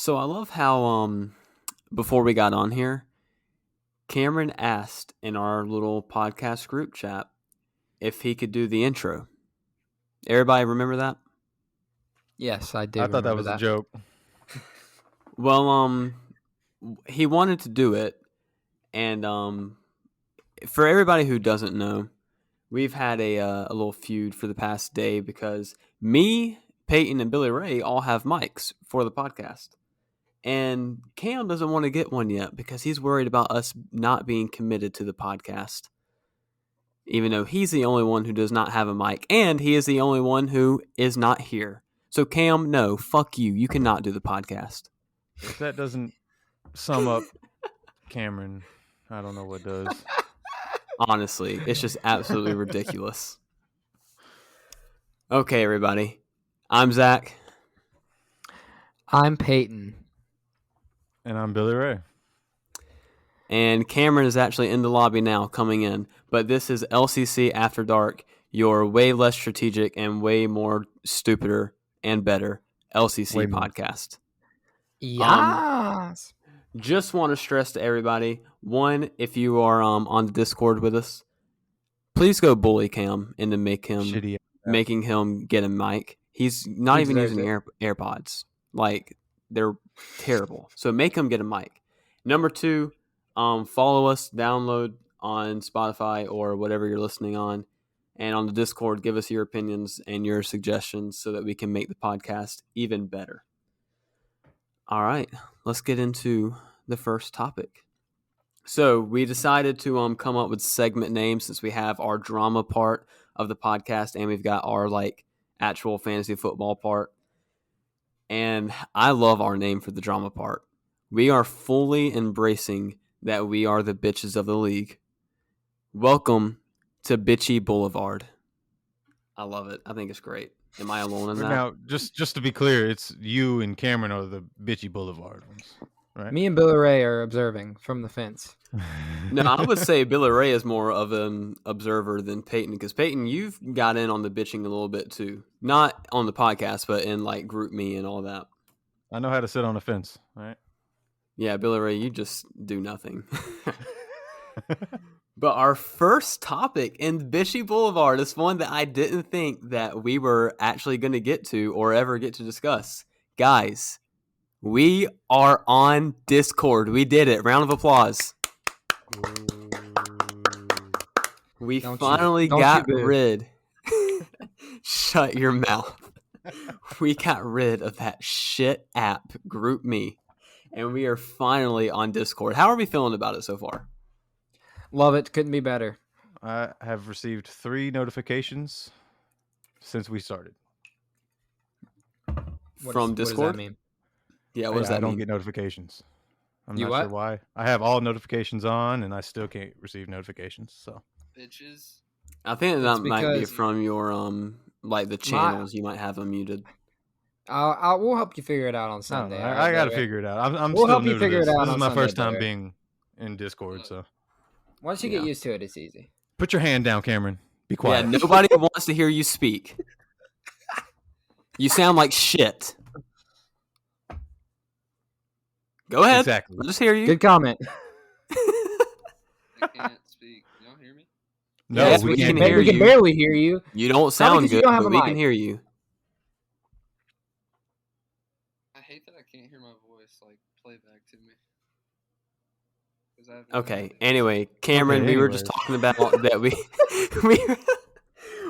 So I love how before we got on here, Cameron asked in our little podcast group chat if he could do the intro. Everybody remember that? Yes, I do. I thought that remember was a joke. Well, he wanted to do it, and for everybody who doesn't know, we've had a little feud for the past day because me, Peyton, and Billy Ray all have mics for the podcast. And Cam doesn't want to get one yet because he's worried about us not being committed to the podcast. Even though he's the only one who does not have a mic, and he is the only one who is not here. So Cam, no, fuck you. You cannot do the podcast. If that doesn't sum up Cameron, I don't know what does. Honestly, it's just absolutely ridiculous. Okay, everybody. I'm Zach. I'm Peyton. And I'm Billy Ray. And Cameron is actually in the lobby now, coming in. But this is LCC After Dark, your way less strategic and way more stupider and better LCC podcast. Yes. Just want to stress to everybody, one, if you are on the Discord with us, please go bully Cam into making him get a mic. He's not even using AirPods. Like, they're terrible. So make him get a mic. Number two, follow us, download on Spotify or whatever you're listening on. And on the Discord, give us your opinions and your suggestions so that we can make the podcast even better. All right, let's get into the first topic. So we decided to come up with segment names since we have our drama part of the podcast and we've got our actual fantasy football part. And I love our name for the drama part. We are fully embracing that we are the bitches of the league. Welcome to Bitchy Boulevard. I love it. I think it's great. Am I alone in that? Now, just to be clear, it's you and Cameron are the Bitchy Boulevard ones, right? Me and Billy Ray are observing from the fence. No, I would say Billy Ray is more of an observer than Peyton, because Peyton, you've got in on the bitching a little bit too. Not on the podcast, but in Group Me and all that. I know how to sit on the fence, right? Yeah, Billy Ray, you just do nothing. But our first topic in Bitchy Boulevard is one that I didn't think that we were actually going to get to or ever get to discuss. Guys, we are on Discord. We did it. Round of applause. We finally got rid. Shut your mouth. We got rid of that shit app, Group Me, and we are finally on Discord. How are we feeling about it so far? Love it. Couldn't be better. I have received 3 notifications since we started. From Discord? What does that mean? Yeah, what does that mean? I don't get notifications. I'm You not what? sure why. I have all notifications on, and I still can't receive notifications. So, Bitches. I think that might be because- from your the channels. You might have them muted. We'll help you figure it out on Sunday. I got to figure it out. I'm We'll still help you new to figure this. it out This is on my Sunday, first time Billy. being in Discord, so. Once you get used to it, it's easy. Put your hand down, Cameron. Be quiet. Yeah, nobody wants to hear you speak. You sound like shit. Go ahead. Exactly. I'll just hear you. Good comment. I can't speak. You don't hear me? No, Yes, we we can't can hear We can you. barely hear you. You don't sound because you good, don't have but a we mic. can hear you. I hate that I can't hear my voice playback to me. 'Cause I have no Okay. idea. Anyway, Cameron, Okay, we were just anyways. talking about that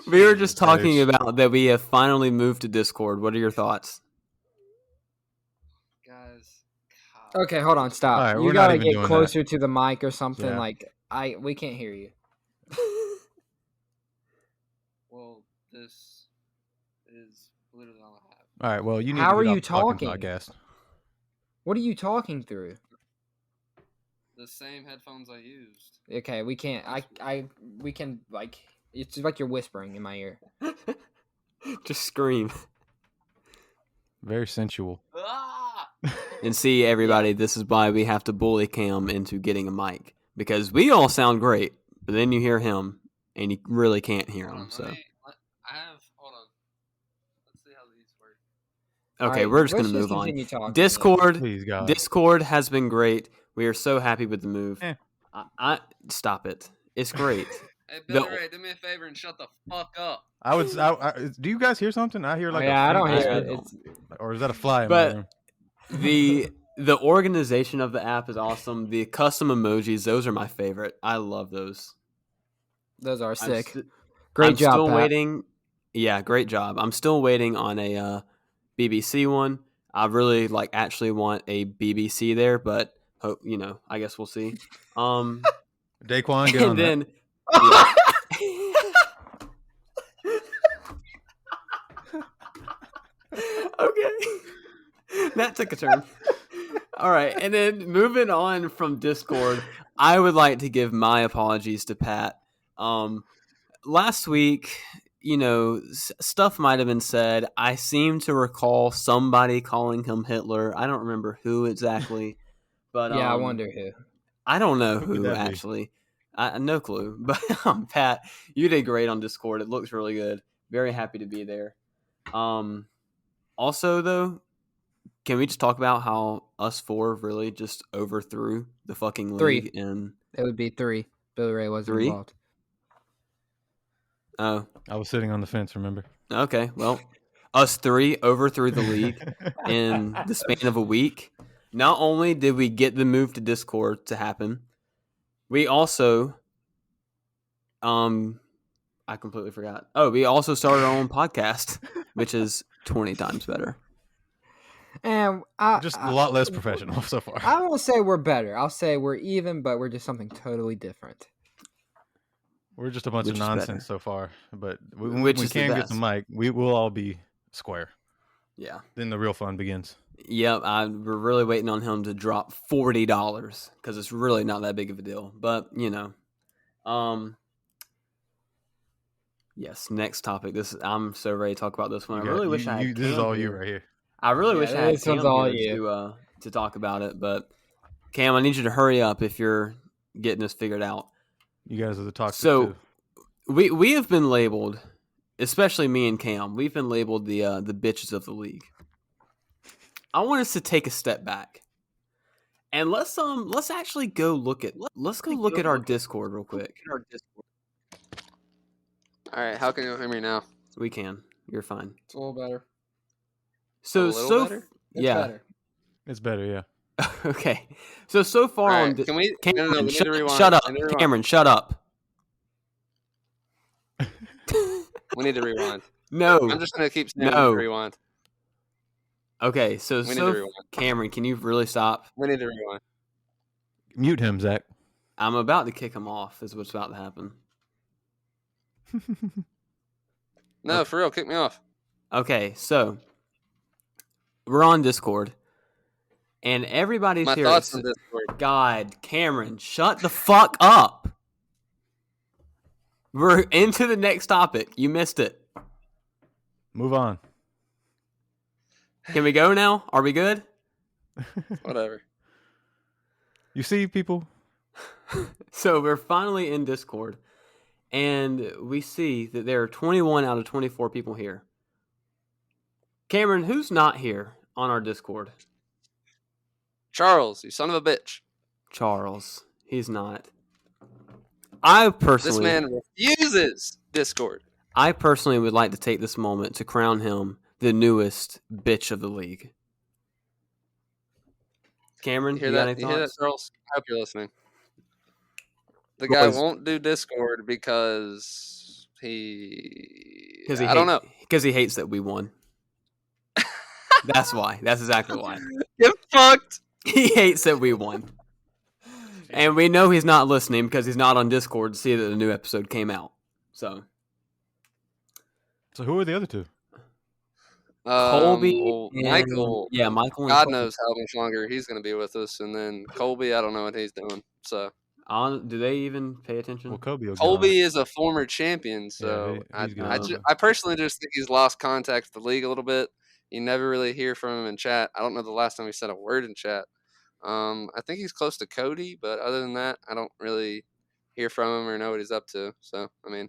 we were just talking about that we have finally moved to Discord. What are your thoughts? Guys. God. Okay, hold on. Stop. All right, You we're not gotta even get doing closer to the mic or something. Yeah. We can't hear you. Well, this is literally all I have. All right, well, you need How to are get you off the fucking talking? podcast. What are you talking through? The same headphones I used. Okay, we can't. We can It's like you're whispering in my ear. Just scream. Very sensual. Ah! And see, everybody, this is why we have to bully Cam into getting a mic. Because we all sound great, but then you hear him, and you really can't hear Hold him. on, So, I have. Hold on. Let's see how these work. Okay, Alright, we're just let's gonna move on. continue talking, Discord. Please, God. Discord has been great. We are so happy with the move. Eh. I stop it. It's great. Hey, The- Billy Ray, do me a favor and shut the fuck up. Do you guys hear something? I hear Oh, like yeah, a I don't faint hear whisper. it. It's Or is that a fly in my But room? the organization of the app is awesome. The custom emojis, those are my favorite. I love those. those are I'm sick. st- Great I'm job, still Pat. waiting. Yeah, great job. I'm still waiting on a BBC one. I really actually want a BBC there, but hope I guess we'll see. Daquan, get on And then Oh, okay, that took a turn. All right, and then moving on from Discord, I would like to give my apologies to Pat. Last week, stuff might have been said. I seem to recall somebody calling him Hitler. I don't remember who exactly, but yeah, I wonder who. I don't know Who could who that be? actually. I no clue. But Pat, you did great on Discord. It looks really good. Very happy to be there. Also though, can we just talk about how us four really just overthrew the fucking league 3. in It would be 3. Billy Ray wasn't 3? involved. Oh, I was sitting on the fence, remember? okay. Well, us 3 overthrew the league in the span of a week. Not only did we get the move to Discord to happen, we also I completely forgot. Oh, we also started our own podcast, which is 20 times better. And Just a lot less professional so far. I won't say we're better. I'll say we're even, but we're just something totally different. We're just a bunch Which of is nonsense better? so far. But when Which we is the can get the best. mic, we will all be square. Yeah. Then the real fun begins. Yep, we're really waiting on him to drop $40 because it's really not that big of a deal. But yes. Next topic. I'm so ready to talk about this one. I really wish I had. This is Cam all you here. right here. I really Yeah, wish I had this one's Cam all here you. to talk about it. But Cam, I need you to hurry up if you're getting this figured out. You guys are the toxic So too. we have been labeled, especially me and Cam. We've been labeled the bitches of the league. I want us to take a step back, and let's actually go look at our Discord real quick. All right, how can you hear me now? We can. You're fine. It's a little better. So A little better? It's yeah. better. It's better, yeah. Okay. So far All on. right, can we? Cameron, No, we need to rewind. shut up. We need to rewind. Cameron, shut up. We need to rewind. No. I'm just gonna keep saying No. rewind. Okay. So We need to rewind. Cameron, can you really stop? We need to rewind. Mute him, Zach. I'm about to kick him off. Is what's about to happen. No, for real, kick me off. Okay. So we're on Discord, and everybody's My here. thoughts on Discord. God, Cameron, shut the fuck up. We're into the next topic. You missed it. Move on. Can we go now? Are we good? Whatever. You see, people? So we're finally in Discord, and we see that there are 21 out of 24 people here. Cameron, who's not here on our Discord? Charles, you son of a bitch. Charles. He's not. I personally, This man refuses Discord. I personally would like to take this moment to crown him the newest bitch of the league. Cameron, You hear you got that? any You hear that, thoughts? Charles? I hope you're listening. The guy Boys. won't do Discord because he. Because I don't know. Because he hates that we won. That's why. That's exactly why. Get fucked. He hates that we won. And we know he's not listening because he's not on Discord to see that the new episode came out. So who are the other two? Colby, well, and, Michael. yeah, Michael. And God Colby. knows how much longer he's going to be with us, and then Colby, I don't know what he's doing. So Do they even pay attention? Well, Kobe will get on. Colby is a former champion, so he's good. I personally just think he's lost contact with the league a little bit. You never really hear from him in chat. I don't know the last time he said a word in chat. I think he's close to Cody, but other than that, I don't really hear from him or know what he's up to. So, I mean,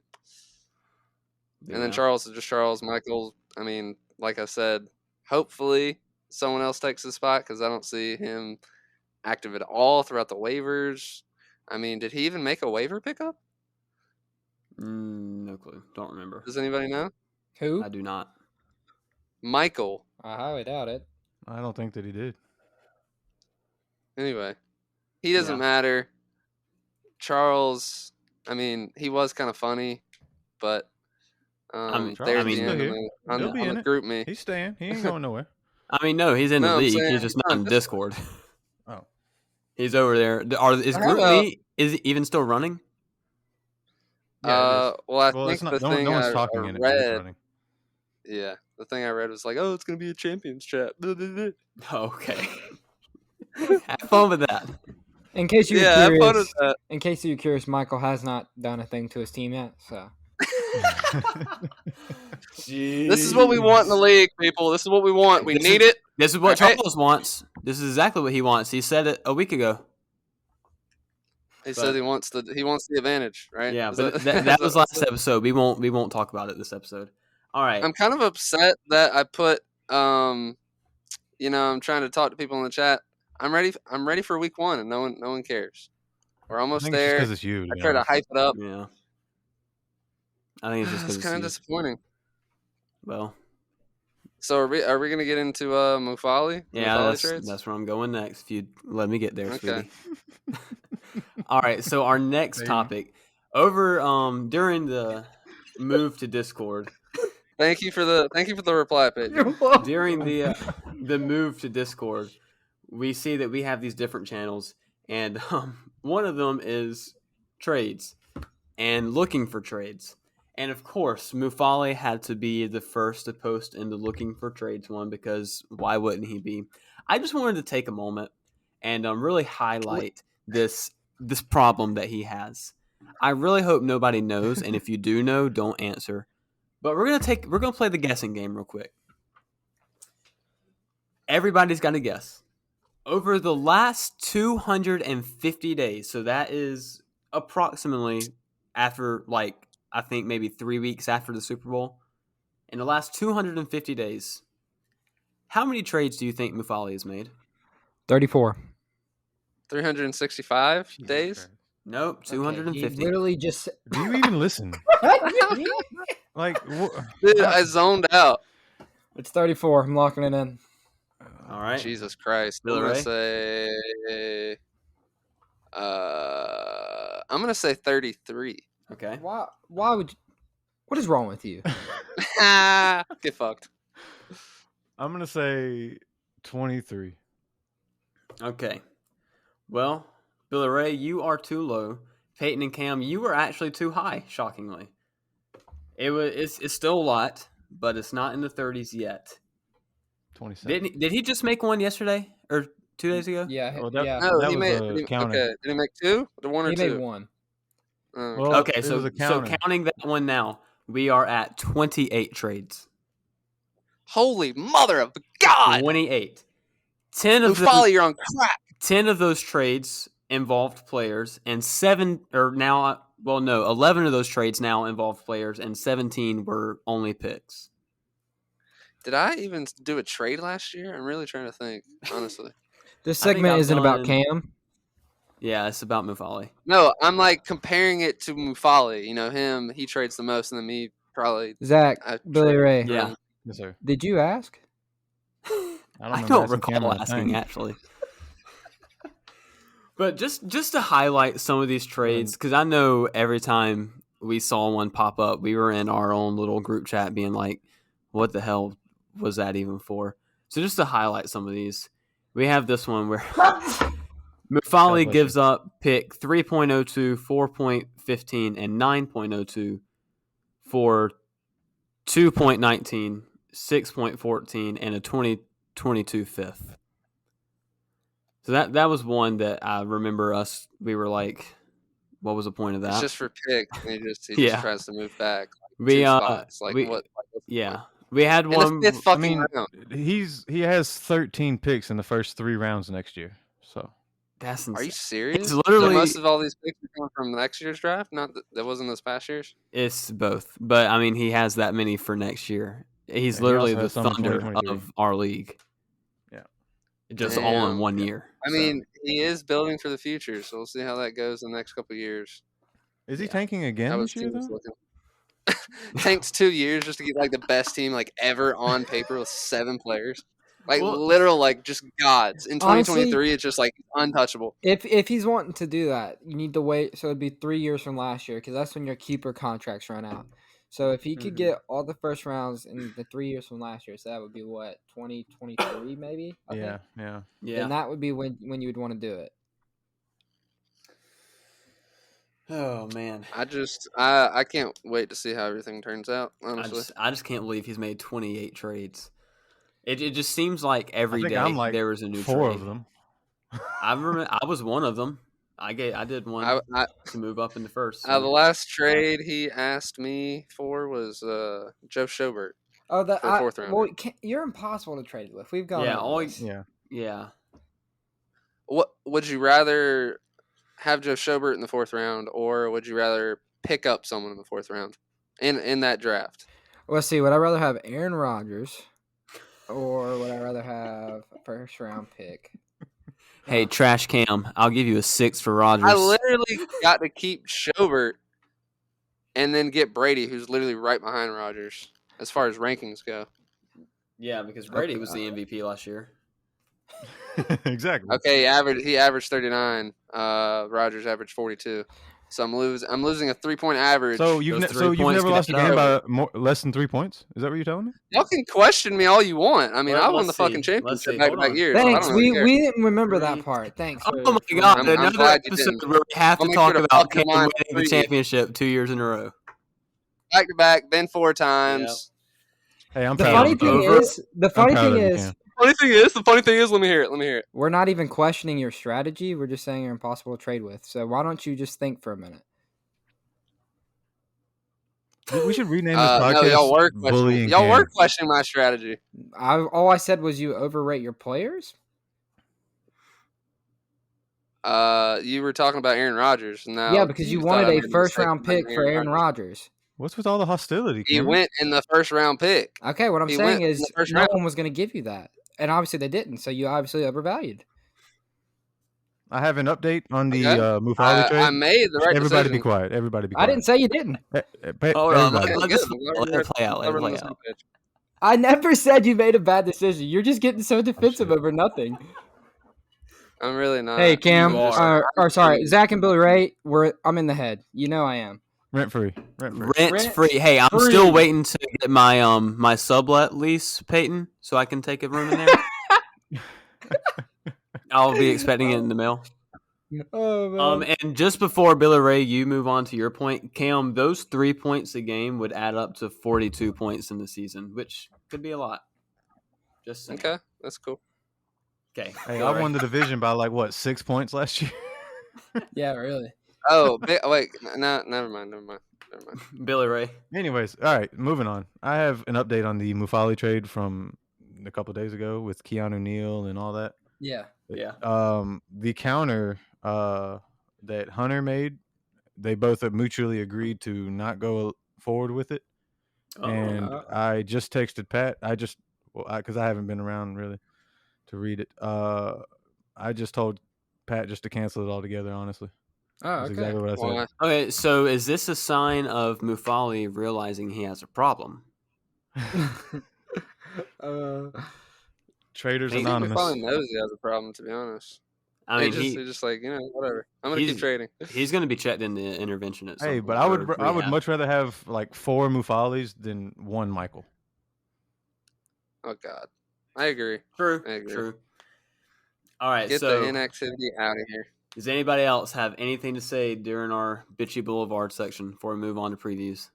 and then Yeah. Charles is just Charles. Michael, I mean, like I said, hopefully someone else takes his spot because I don't see him active at all throughout the waivers. I mean, did he even make a waiver pickup? No clue. Don't remember. Does anybody know? Who? I do not. Michael. I highly doubt it. I don't think that he did. Anyway, he doesn't matter. Charles, I mean, he was kind of funny, but there at the end on the group me. He's staying. He ain't going nowhere. I mean, no, he's in the league. He's just not in Discord. Oh. He's over there. Is Group Me is it even still running? Yeah, well, I think the thing no one's I talking in it. read. Yeah, the thing I read was like, "Oh, it's gonna be a champions chat." Okay. Have fun with that. In case you're have fun with curious, that. in case you're curious, Michael has not done a thing to his team yet. So This is what we want in the league, people. This is what we want. We need it. This is what Charles wants. This is exactly what he wants. He said it a week ago. He said he wants the advantage, right? Yeah, but that was last episode. We won't talk about it this episode. All right. I'm kind of upset that I put I'm trying to talk to people in the chat. I'm ready for week 1 and no one cares. We're almost there. Because it's you. I try to hype it up. Yeah. I think it's just because it's kind of disappointing. Well, so are we gonna get into Mufali? Yeah, Mufali that's where I'm going next. If you let me get there, okay. Sweetie. All right. So our next topic over during the move to Discord. Thank you for the reply, Peyton. During the move to Discord, we see that we have these different channels, and one of them is trades and looking for trades. And of course, Mufali had to be the first to post in the looking for trades one because why wouldn't he be? I just wanted to take a moment and really highlight this problem that he has. I really hope nobody knows, and if you do know, don't answer. But we're gonna play the guessing game real quick. Everybody's got to guess. Over the last 250 days, so that is approximately after I think maybe 3 weeks after the Super Bowl. In the last 250 days, how many trades do you think Mufali has made? 34. 365 days? Nope, 250. Okay, he literally just. Do you even listen? Dude, I zoned out. It's 34. I'm locking it in. All right. Jesus Christ. I'm gonna say 33. Okay. Why would you, what is wrong with you? Get fucked. I'm gonna say 23. Okay. Well, Billy Ray, you are too low. Peyton and Cam, you were actually too high, shockingly. It's still a lot, but it's not in the 30s yet. 27. Did he just make one yesterday or 2 days ago? Yeah. Oh, yeah. No, that he was made. counting. Okay, did he make 2? Or 1 or 2? He made 1. Well, Okay, so counting that one now, we are at 28 trades. Holy mother of God! 28. 10 of Mufali, you're on crack. 10 of those trades involved players, and 11 of those trades now involved players, and 17 were only picks. Did I even do a trade last year? I'm really trying to think, honestly. This segment isn't about Cam. Yeah, it's about Mufali. No, I'm like comparing it to Mufali. You know, he trades the most, and then me probably. Zach, Billy Ray. Yeah. Yes, sir. Did you ask? I don't recall asking, actually. But just to highlight some of these trades, because I know every time we saw one pop up, we were in our own little group chat being like, what the hell was that even for? So just to highlight some of these, we have this one where Mufali gives up pick 3.02, 4.15, and 9.02 for 2.19, 6.14, and a 2022 fifth. So that was one that I remember we were like, what was the point of that? It's just for pick. And he just tries to move back. We what? Yeah. We had one. Round. He has 13 picks in the first 3 rounds next year. So that's insane. Are you serious? It's literally most of all these picks are coming from next year's draft. Not that wasn't this past year's. It's both, but I mean he has that many for next year. He's And he literally also the has some in Thunder 2023. of our league. Yeah. Just all in Damn. 1 year. I mean, he is building for the future, so we'll see how that goes in the next couple of years. Is he Yeah. tanking again How this his year, team is though? looking. Tanked 2 years just to get like the best team like ever on paper with 7 players. Like Well- literal like just gods. In Honestly- 2023 it's just like untouchable. If he's wanting to do that, you need to wait. So it'd be 3 years from last year because that's when your keeper contracts run out. So if he could Mhm. get all the first rounds in the 3 years from last year, so that would be what 2023 maybe. I Yeah, think. yeah. Yeah. Then that would be when you would want to do it. Oh man. I can't wait to see how everything turns out, honestly. I just can't believe he's made 28 trades. It just seems like every I think day I'm like there was a new 4 trade. of them. I remember I was one of them. I did one I to move up in the first. the last trade he asked me for was Joe Schobert. Oh, that For a fourth rounder. well, you're impossible to trade with. We've gone Yeah, over this. Yeah. Yeah. What would you rather have Joe Schobert in the 4th round, or would you rather pick up someone in the 4th round in that draft? Let's see. Would I rather have Aaron Rodgers, or would I rather have a first round pick? Hey, Trash Cam, I'll give you a 6 for Rodgers. I literally got to keep Schobert and then get Brady, who's literally right behind Rodgers as far as rankings go. Yeah, because Brady was the MVP last year. Exactly. Okay, he averaged 39. Rodgers averaged 42. So I'm losing a 3-point average. So Those you've 3 never points lost a get game out. by less than 3 points? Is that what you're telling me? Y'all can question me all you want. I mean, Well, I won let's the see. fucking Let's championship see. back to Hold back on. years. Thanks. I don't really care. We didn't remember Three. that part. Thanks. Oh for- my god, I'm another glad you episode didn't. where we have I'll to make talk sure to about fuck your Cam mind winning the 3 championship 2 years in a row. Back to back, then 4 times. Hey, I'm The proud funny of you. thing Over. is, the funny proud thing of you, is, Cam. The funny thing is, let me hear it. we're not even questioning your strategy. We're just saying you're impossible to trade with. So why don't you just think for a minute? We should rename this No, podcast y'all were questioning my strategy. All I said was you overrate your players. You were talking about Aaron Rodgers. Now, Yeah, because you thought wanted I a made a first mistake round in bringing pick for Aaron Rodgers. What's with all the hostility, He Cameron? went in the 1st round pick. Okay, what I'm He saying went in is the first no round. one was going to give you that, and obviously they didn't. So you obviously overvalued. I have an update on the Okay. Mufali trade. I made the right Everybody decision. be quiet. Everybody be I quiet. didn't say you didn't. Hold on, Everybody. let Good. it play out. Let it We're on play the same out. page. I never said you made a bad decision. You're just getting so defensive shit. over nothing. I'm really not. Hey Cam, you are. or sorry, Zach and Billy Ray. I'm in the head. You know I am. Rent free. Rent's free. Hey, I'm still waiting to get my my sublet lease, Peyton, so I can take a room in there. I'll be expecting it in the mail. Oh man. And just before Billy Ray, you move on to your point, Cam. Those 3 points a game would add up to 42 points in the season, which could be a lot. Just saying. Okay, that's cool. Okay. Hey, Billy I Ray. won the division by like what 6 points last year. Yeah, really. Oh, wait, no, never mind. Billy Ray. Anyways, all right, moving on. I have an update on the Mufali trade from a couple days ago with Keanu Neal and all that. Yeah. Yeah. The counter that Hunter made, they both have mutually agreed to not go forward with it. And I just texted Pat. Because I haven't been around really to read it. I just told Pat just to cancel it altogether. Honestly, Oh, that's okay. exactly what I said. Why? Okay, so is this a sign of Mufali realizing he has a problem? Traders He Anonymous. Probably knows he has a problem. To be honest, I mean, he's just like whatever. I'm gonna keep trading. He's going to be checked into intervention at some Hey, point. but I would much rather have like 4 Mufalis than 1 Michael. Oh God, I agree. True. I agree. True. All right, Get so the inactivity out of here. does anybody else have anything to say during our Bitchy Boulevard section before we move on to previews?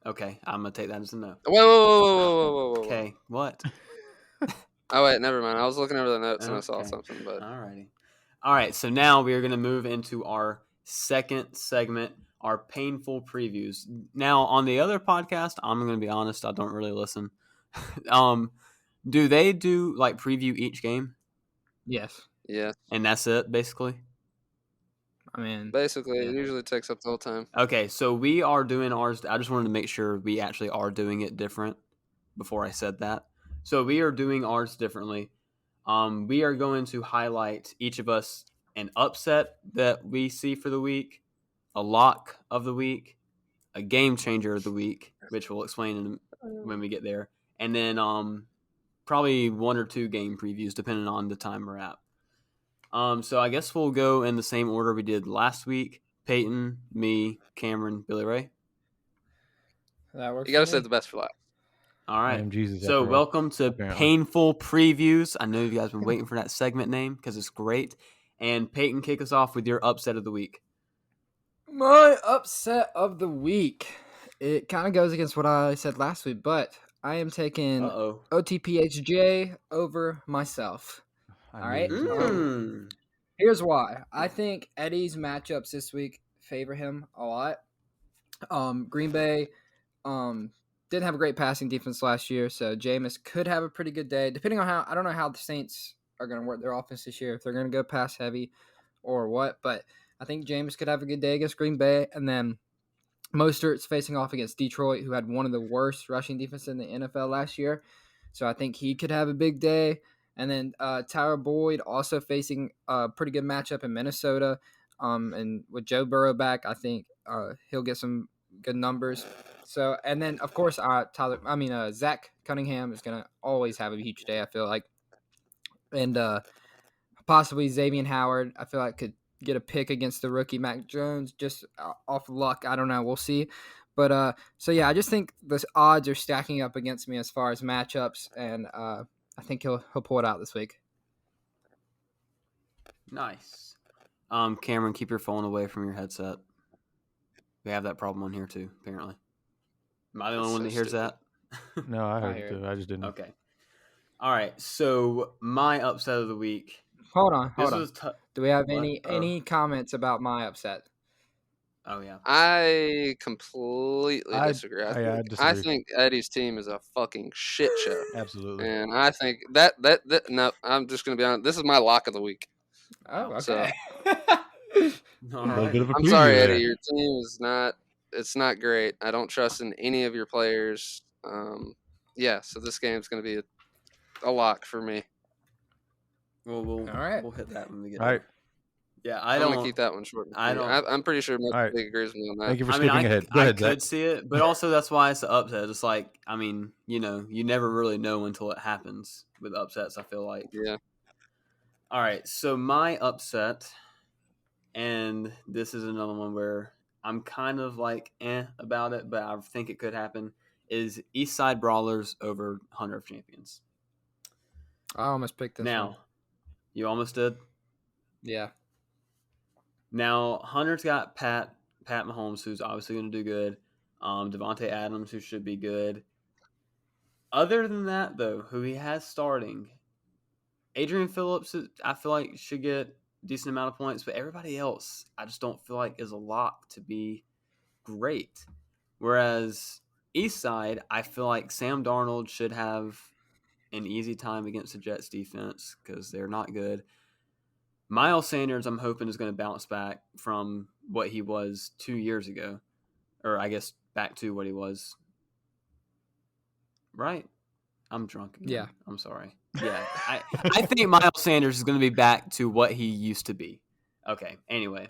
Okay, I'm going to take that as a no. Whoa. Okay, what? Oh wait, never mind. I was looking over the notes and I saw Okay. something, but Alrighty. All right, so now we are going to move into our second segment, our painful previews. Now, on the other podcast, I'm going to be honest, I don't really listen. Do they do like preview each game? Yes. yeah. And that's it, basically? I mean, basically, it usually takes up the whole time. Okay, so we are doing ours. I just wanted to make sure we actually are doing it different before I said that. So we are doing ours differently. We are going to highlight each of us an upset that we see for the week, a lock of the week, a game changer of the week, which we'll explain when we get there, and then probably 1 or 2 game previews depending on the time we're at. So I guess we'll go in the same order we did last week. Peyton, me, Cameron, Billy Ray. That works. You got to save the best for last. All right. I am Jesus. So welcome to apparently. Painful Previews. I know you guys have been waiting for that segment name because it's great. And Peyton, kick us off with your upset of the week. My upset of the week. It kind of goes against what I said last week, but I am taking OTPHJ over myself. All right. Here's why. I think Eddie's matchups this week favor him a lot. Green Bay didn't have a great passing defense last year, so Jameis could have a pretty good day. Depending on I don't know how the Saints are going to work their offense this year, if they're going to go pass heavy or what, but I think Jameis could have a good day against Green Bay, and then Mostert's facing off against Detroit, who had one of the worst rushing defenses in the NFL last year, so I think he could have a big day. And then Tyler Boyd also facing a pretty good matchup in Minnesota. And with Joe Burrow back, I think he'll get some good numbers. So, and then of course, Zach Cunningham is gonna always have a huge day, I feel like, and possibly Xavier Howard, I feel like could get a pick against the rookie Mac Jones just off luck. I don't know, we'll see. But so yeah, I just think the odds are stacking up against me as far as matchups, and I think he'll pull it out this week. Nice. Cameron, keep your phone away from your headset. We have that problem on here too, apparently. Am I the only one that hears that? No, I heard it too. I just didn't. Okay. All right. So my upset of the week. Hold on. Do we have any comments about my upset? Oh yeah. I completely disagree. I think Eddie's team is a fucking shit show. Absolutely. And I think that no, I'm just gonna be honest. This is my lock of the week. Oh, okay. So, all right. I'm sorry, Eddie. Your team is not great. I don't trust in any of your players. So this game's gonna be a lock for me. Well, all right. We'll hit that when we get. All right. Yeah, I'm gonna keep that one short. I'm pretty sure most league agrees with me on that. Thank you for skipping ahead. Go ahead, Zach. I could see it, but also that's why it's an upset. It's like, I mean, you never really know until it happens with upsets, I feel like. Yeah. All right, so my upset, and this is another one where I'm kind of like about it, but I think it could happen, is Eastside Brawlers over Hunter of Champions. I almost picked this one. You almost did? Yeah. Now, Hunter's got Pat Mahomes, who's obviously going to do good. Devontae Adams, who should be good. Other than that, though, who he has starting, Adrian Phillips, I feel like should get a decent amount of points, but everybody else, I just don't feel like is a lock to be great. Whereas Eastside, I feel like Sam Darnold should have an easy time against the Jets defense because they're not good. Miles Sanders, I'm hoping, is going to bounce back from what he was 2 years ago. Or I guess back to what he was. Right? I'm drunk again. Yeah. I'm sorry. Yeah. I think Miles Sanders is going to be back to what he used to be. Okay. Anyway.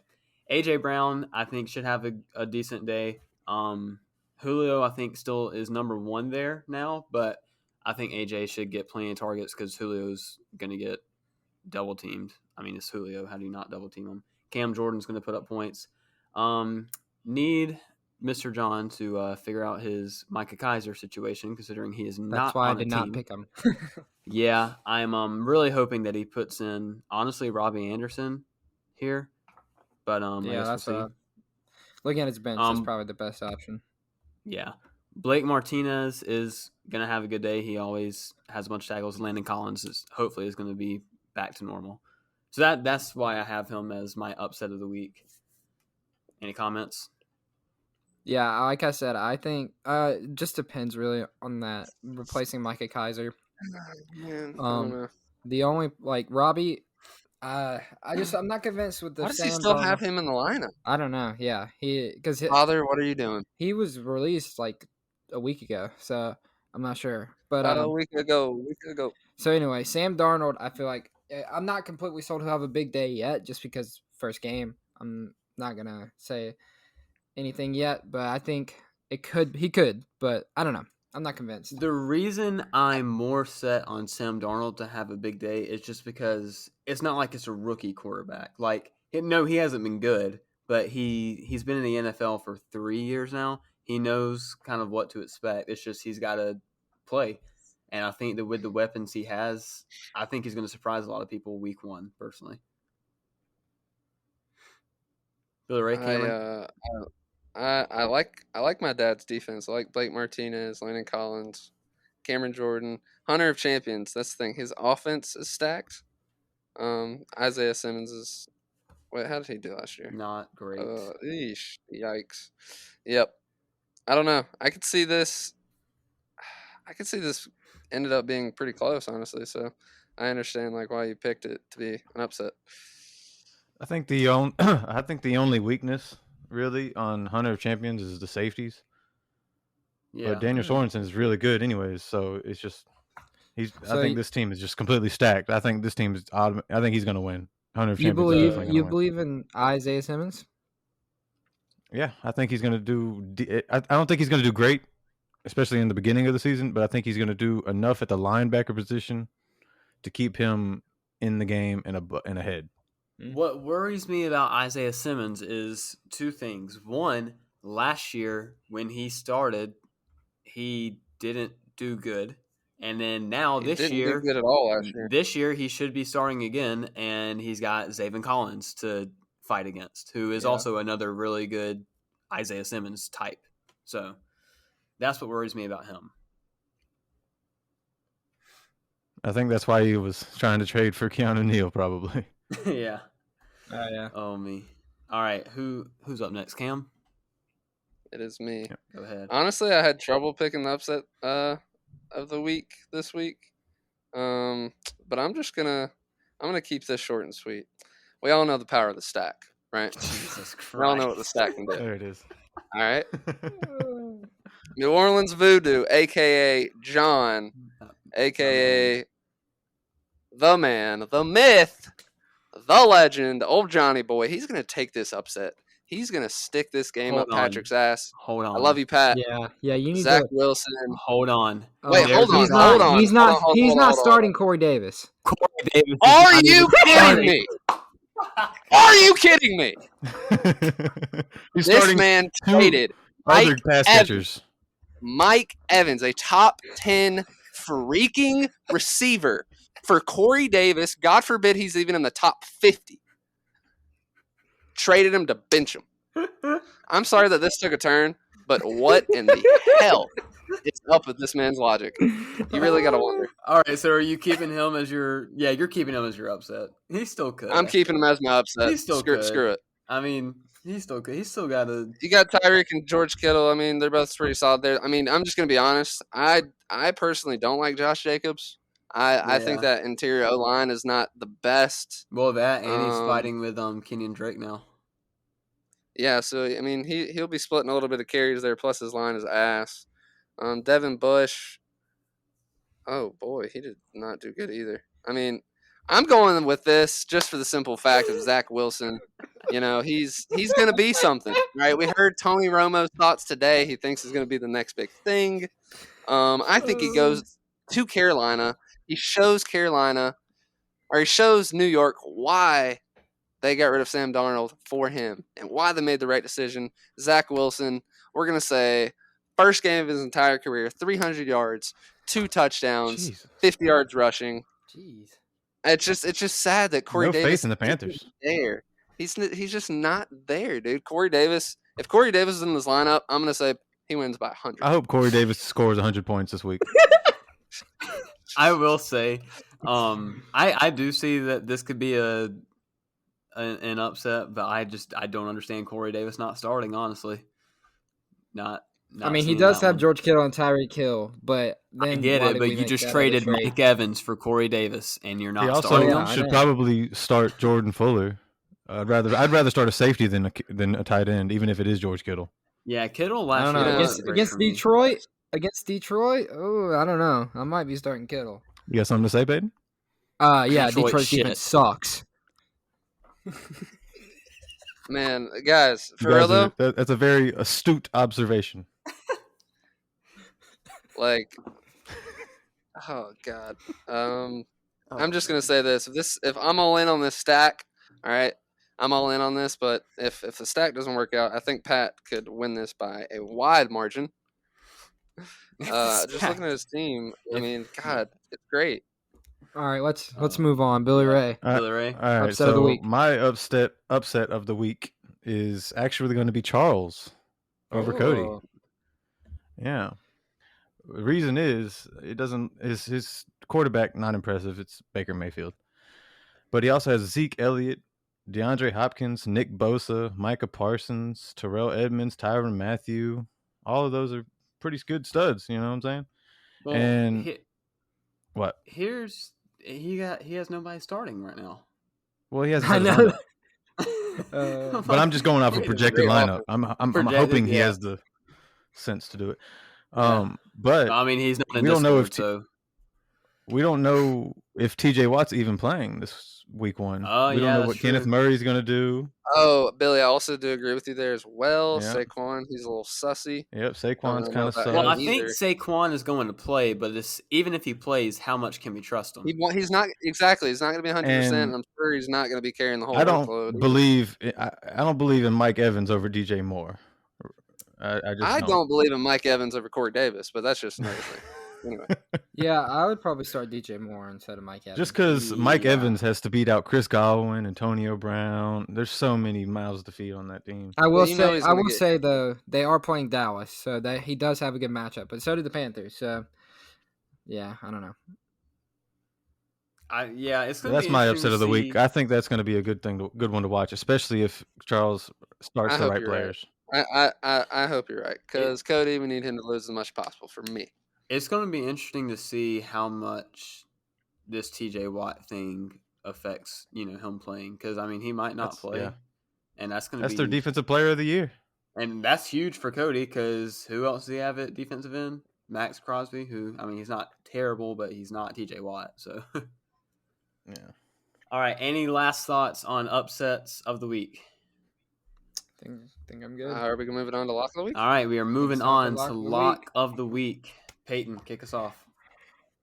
A.J. Brown, I think, should have a decent day. Julio, I think, still is number 1 there now. But I think A.J. should get plenty of targets because Julio's going to get double teamed. I mean, it's Julio. How do you not double team him? Cam Jordan's going to put up points. Need Mr. John to figure out his Micah Kaiser situation, considering he is not. That's why on I did not pick him. Yeah, I'm really hoping that he puts in, honestly, Robbie Anderson here. But yeah, that's looking at his bench. That's probably the best option. Yeah, Blake Martinez is gonna have a good day. He always has a bunch of tackles. Landon Collins hopefully is going to be back to normal. So that's why I have him as my upset of the week. Any comments? Yeah, like I said, I think it just depends really on that replacing Micah Kaiser. Man, the only Robbie, I'm not convinced with the. Why does he still have him in the lineup? I don't know. Yeah, Father, what are you doing? He was released like a week ago, so I'm not sure. But a week ago. So anyway, Sam Darnold, I feel like I'm not completely sold he'll have a big day yet, just because first game. I'm not gonna say anything yet, but I think he could, but I don't know. I'm not convinced. The reason I'm more set on Sam Darnold to have a big day is just because it's not like it's a rookie quarterback. Like, no, he hasn't been good, but he's been in the NFL for 3 years now. He knows kind of what to expect. It's just he's got to play. And I think that with the weapons he has, I think he's going to surprise a lot of people week 1, personally. Billy Ray, Cameron? I like my dad's defense. I like Blake Martinez, Landon Collins, Cameron Jordan, Hunter of Champions. That's the thing. His offense is stacked. Isaiah Simmons is. Wait, how did he do last year? Not great. Yikes. Yep. I don't know. I could see this ended up being pretty close, honestly. So I understand like why you picked it to be an upset. I think the only weakness really on Hunter of Champions is the safeties. Yeah. But Daniel Sorensen is really good anyways, so it's just I think this team is just completely stacked. I think this team is I think he's going to win. Hunter of Champions. You believe in Isaiah Simmons? Yeah, I think he's going to do I don't think he's going to do great, especially in the beginning of the season, but I think he's going to do enough at the linebacker position to keep him in the game and ahead. What worries me about Isaiah Simmons is 2 things. One, last year when he started, he didn't do good. And then now this year, do good at all last year. This year he should be starting again, and he's got Zaven Collins to fight against, who is also another really good Isaiah Simmons type. So that's what worries me about him. I think that's why he was trying to trade for Keanu Neal, probably. Yeah. Yeah. Oh, me. All right. Who's up next? Cam? It is me. Yep. Go ahead. Honestly, I had trouble picking the upset of the week this week. But I'm gonna keep this short and sweet. We all know the power of the stack, right? Jesus Christ. We all know what the stack can do. There it is. All right. New Orleans Voodoo, aka John, aka the man, the myth, the legend, old Johnny boy. He's gonna take this upset. He's gonna stick this game up Patrick's ass. Hold on. I love you, Pat. Yeah. You need Zach Wilson. Hold on. Wait, hold on. He's not starting Corey Davis. Corey Davis. Are you kidding me? Are you kidding me? This man traded Mike Evans, a top 10 freaking receiver, for Corey Davis. God forbid he's even in the top 50. Traded him to bench him. I'm sorry that this took a turn, but what in the hell is up with this man's logic? You really got to wonder. All right, so are you keeping him as your? Yeah, you're keeping him as your upset. He still could. I'm keeping him as my upset. He still Screw it. I mean, he still could. He's still got to. You got Tyreek and George Kittle. I mean, they're both pretty solid there. I mean, I'm just gonna be honest. I personally don't like Josh Jacobs. I think that interior O-line is not the best. Well, that and he's fighting with Kenyon Drake now. Yeah, so I mean he'll be splitting a little bit of carries there. Plus his line is ass. Devin Bush. Oh boy, he did not do good either. I mean, I'm going with this just for the simple fact of Zach Wilson. You know, he's going to be something, right? We heard Tony Romo's thoughts today. He thinks he's going to be the next big thing. I think he goes to Carolina. He shows New York why they got rid of Sam Darnold for him and why they made the right decision. Zach Wilson, we're going to say, first game of his entire career, 300 yards, 2 touchdowns, Jesus. 50 yards rushing. Jeez. It's just sad that Corey Davis faith in the Panthers. There. He's just not there, dude. Corey Davis, if Corey Davis is in this lineup, I'm going to say he wins by 100. I hope Corey Davis scores 100 points this week. I will say, I do see that this could be an upset, but I don't understand Corey Davis not starting. Honestly, not I mean, he does have George Kittle and Tyreek Hill, but then I get it, but you just traded Mike Evans for Corey Davis, and you're not starting him. He also should probably start Jordan Fuller. I'd rather start a safety than a tight end, even if it is George Kittle. Yeah, Kittle last year against Detroit. Against Detroit, I don't know. I might be starting Kittle. You got something to say, Peyton? Yeah, Detroit's defense sucks. Man, guys, for real though, that's a very astute observation. Like, oh god, I'm just gonna say this: if I'm all in on this stack, all right, I'm all in on this. But if the stack doesn't work out, I think Pat could win this by a wide margin. Just looking at his team, I mean, God, it's great. All right, let's move on. Billy Ray. Billy Ray. All right, upset of the week. My upset of the week is actually going to be Charles over Cody. Yeah. The reason is his quarterback not impressive. It's Baker Mayfield. But he also has Zeke Elliott, DeAndre Hopkins, Nick Bosa, Micah Parsons, Terrell Edmonds, Tyrann Mathieu. All of those are pretty good studs, you know what I'm saying? Well, and what? He has nobody starting right now. Well, he has. I know. But I'm just going off a projected lineup. I'm hoping he has the sense to do it. But I mean, he's not. We don't know if TJ Watt's even playing this week 1. We don't know what Kenneth Murray's going to do. Oh, Billy, I also do agree with you there as well. Yeah. Saquon, he's a little sussy. Yep, Saquon's kind of sussy. Well, I think Saquon is going to play, but even if he plays, how much can we trust him? He's not exactly. He's not going to be 100%. I'm sure he's not going to be carrying the whole workload. I don't believe in Mike Evans over DJ Moore. I don't believe in Mike Evans over Corey Davis, but that's just another thing. Anyway. Yeah, I would probably start DJ Moore instead of Mike Evans. Just because Mike Evans has to beat out Chris Godwin, Antonio Brown. There's so many mouths to feed on that team. I will say though, they are playing Dallas, so that he does have a good matchup. But so do the Panthers. So yeah, I don't know. That's my upset of the week. I think that's going to be a good one to watch, especially if Charles starts the right players. Right. I hope you're right, because Cody, we need him to lose as much as possible for me. It's going to be interesting to see how much this TJ Watt thing affects, him playing. Because, I mean, he might not play. Yeah. And that's their defensive player of the year. And that's huge for Cody, because who else do you have at defensive end? Max Crosby, who, I mean, he's not terrible, but he's not TJ Watt. So, yeah. All right. Any last thoughts on upsets of the week? Think I'm good. Are we going to move it on to Lock of the Week? All right. We are moving on to Lock of the Week. Peyton, kick us off.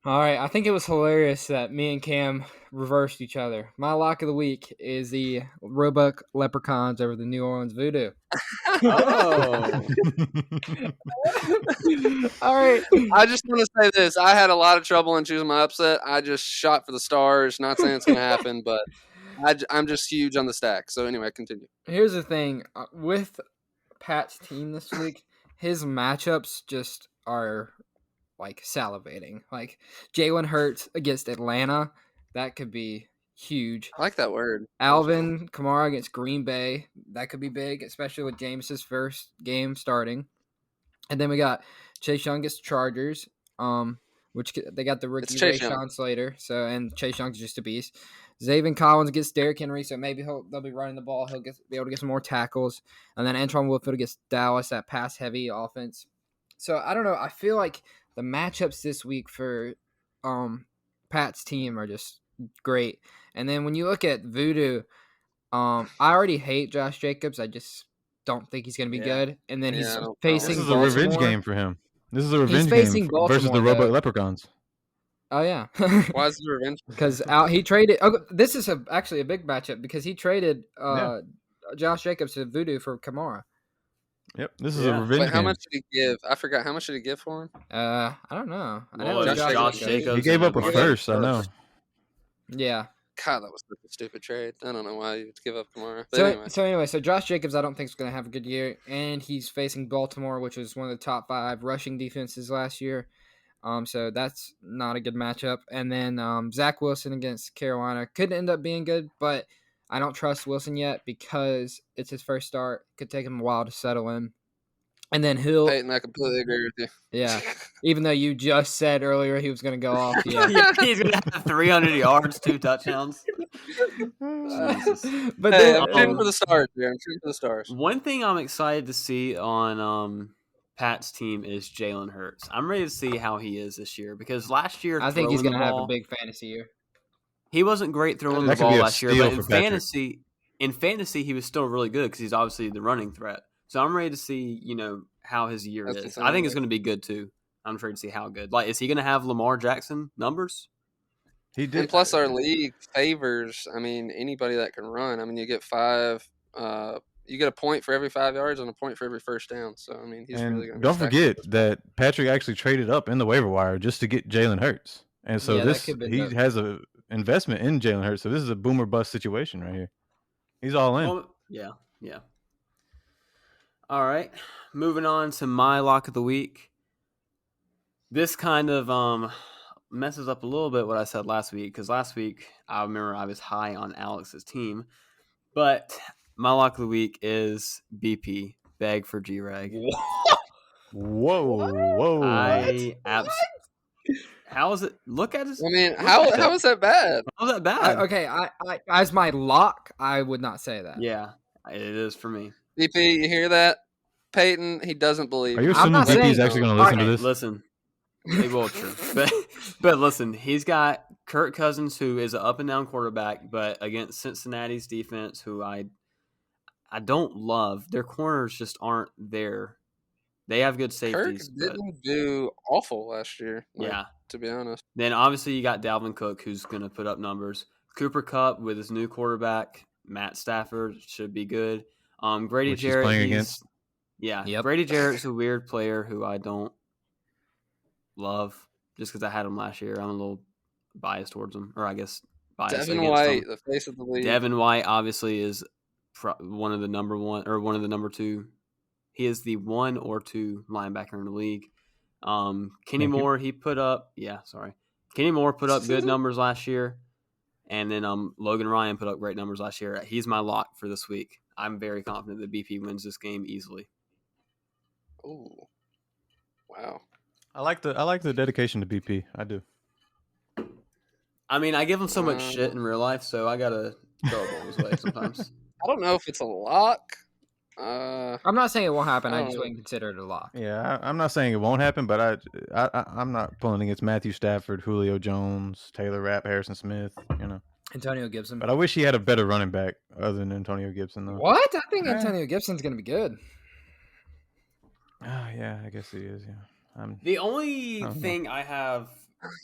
All right. I think it was hilarious that me and Cam reversed each other. My lock of the week is the Roebuck Leprechauns over the New Orleans Voodoo. Oh. All right. I just want to say this. I had a lot of trouble in choosing my upset. I just shot for the stars. Not saying it's going to happen, but I'm just huge on the stack. So anyway, continue. Here's the thing. With Pat's team this week, his matchups just are like salivating. Like Jalen Hurts against Atlanta, that could be huge. I like that word. Alvin Kamara against Green Bay, that could be big, especially with Jameis's first game starting. And then we got Chase Young against Chargers, which they got the rookie Rashawn Slater, and Chase Young's just a beast. Zaven Collins against Derrick Henry, so maybe they'll be running the ball. He'll be able to get some more tackles. And then Antoine Woodfield against Dallas, that pass-heavy offense. So, I don't know. I feel like the matchups this week for Pat's team are just great. And then when you look at Voodoo, I already hate Josh Jacobs. I just don't think he's going to be good. And then he's facing This is Baltimore. a revenge game for him. This is a revenge game versus the Roebuck Leprechauns. Oh, yeah. Why is it revenge? Because he traded this is actually a big matchup because he traded Josh Jacobs to Voodoo for Kamara. Yep, this is a revenge game. How much did he give? I forgot. How much did he give for him? I don't know. Josh Jacobs. He gave up a first, I know. Yeah. God, that was such a stupid trade. I don't know why you would give up Kamara. So Josh Jacobs, I don't think is going to have a good year, and he's facing Baltimore, which was one of the top 5 rushing defenses last year. So that's not a good matchup. And then Zach Wilson against Carolina could end up being good, but I don't trust Wilson yet because it's his first start. It could take him a while to settle in. And then he'll. Peyton, I completely agree with you. Yeah. Even though you just said earlier he was going to go off. Yeah. He's going to have 300 yards, 2 touchdowns. Jesus. But hey, I'm shooting for the stars, dude. I'm shooting for the stars. One thing I'm excited to see on Pat's team is Jalen Hurts. I'm ready to see how he is this year because last year I think he's going to have a big fantasy year. He wasn't great throwing the ball last year, but in fantasy, he was still really good because he's obviously the running threat. So I'm ready to see, how his year is. I think it's going to be good too. I'm ready to see how good. Like, is he going to have Lamar Jackson numbers? He did. And plus, our league favors. I mean, anybody that can run. I mean, you get 5. You get a point for every 5 yards and a point for every first down. So I mean, he's really going to. Don't forget that Patrick actually traded up in the waiver wire just to get Jalen Hurts, and so he has a investment in Jalen Hurts. So this is a boomer bust situation right here. He's all in. Well, yeah. All right, moving on to my lock of the week. This kind of messes up a little bit what I said last week because last week I remember I was high on Alex's team, but my lock of the week is BP Beg for G-Rag. Whoa! How is it? Look at his. I mean, how is that bad? How is that bad? Okay, I as my lock, I would not say that. Yeah, it is for me. BP, you hear that? Peyton, he doesn't believe. Are you assuming BP is actually going to listen to this? Listen, it will true, but listen, he's got Kirk Cousins, who is an up and down quarterback, but against Cincinnati's defense, who I don't love, their corners just aren't there. They have good safeties. Kirk didn't do awful last year. To be honest. Then obviously you got Dalvin Cook, who's going to put up numbers. Cooper Kupp with his new quarterback, Matt Stafford, should be good. Grady Jarrett, Grady Jarrett's a weird player who I don't love just because I had him last year. I'm a little biased towards him, or I guess biased. Devin White, the face of the league. Devin White obviously is one of the number 1 or one of the number 2. He is the 1 or 2 linebacker in the league. Kenny Moore, Kenny Moore put up good numbers last year. And then Logan Ryan put up great numbers last year. He's my lock for this week. I'm very confident that BP wins this game easily. Oh, wow! I like the dedication to BP. I do. I mean, I give him so much shit in real life, so I gotta throw a ball his way sometimes. I don't know if it's a lock. I'm not saying it won't happen. I just wouldn't consider it a lock. Yeah, I'm not saying it won't happen, but I'm not pulling against Matthew Stafford, Julio Jones, Taylor Rapp, Harrison Smith. Antonio Gibson. But I wish he had a better running back other than Antonio Gibson, though. What? I think Antonio Gibson's going to be good. Yeah, I guess he is. Yeah. The only thing I have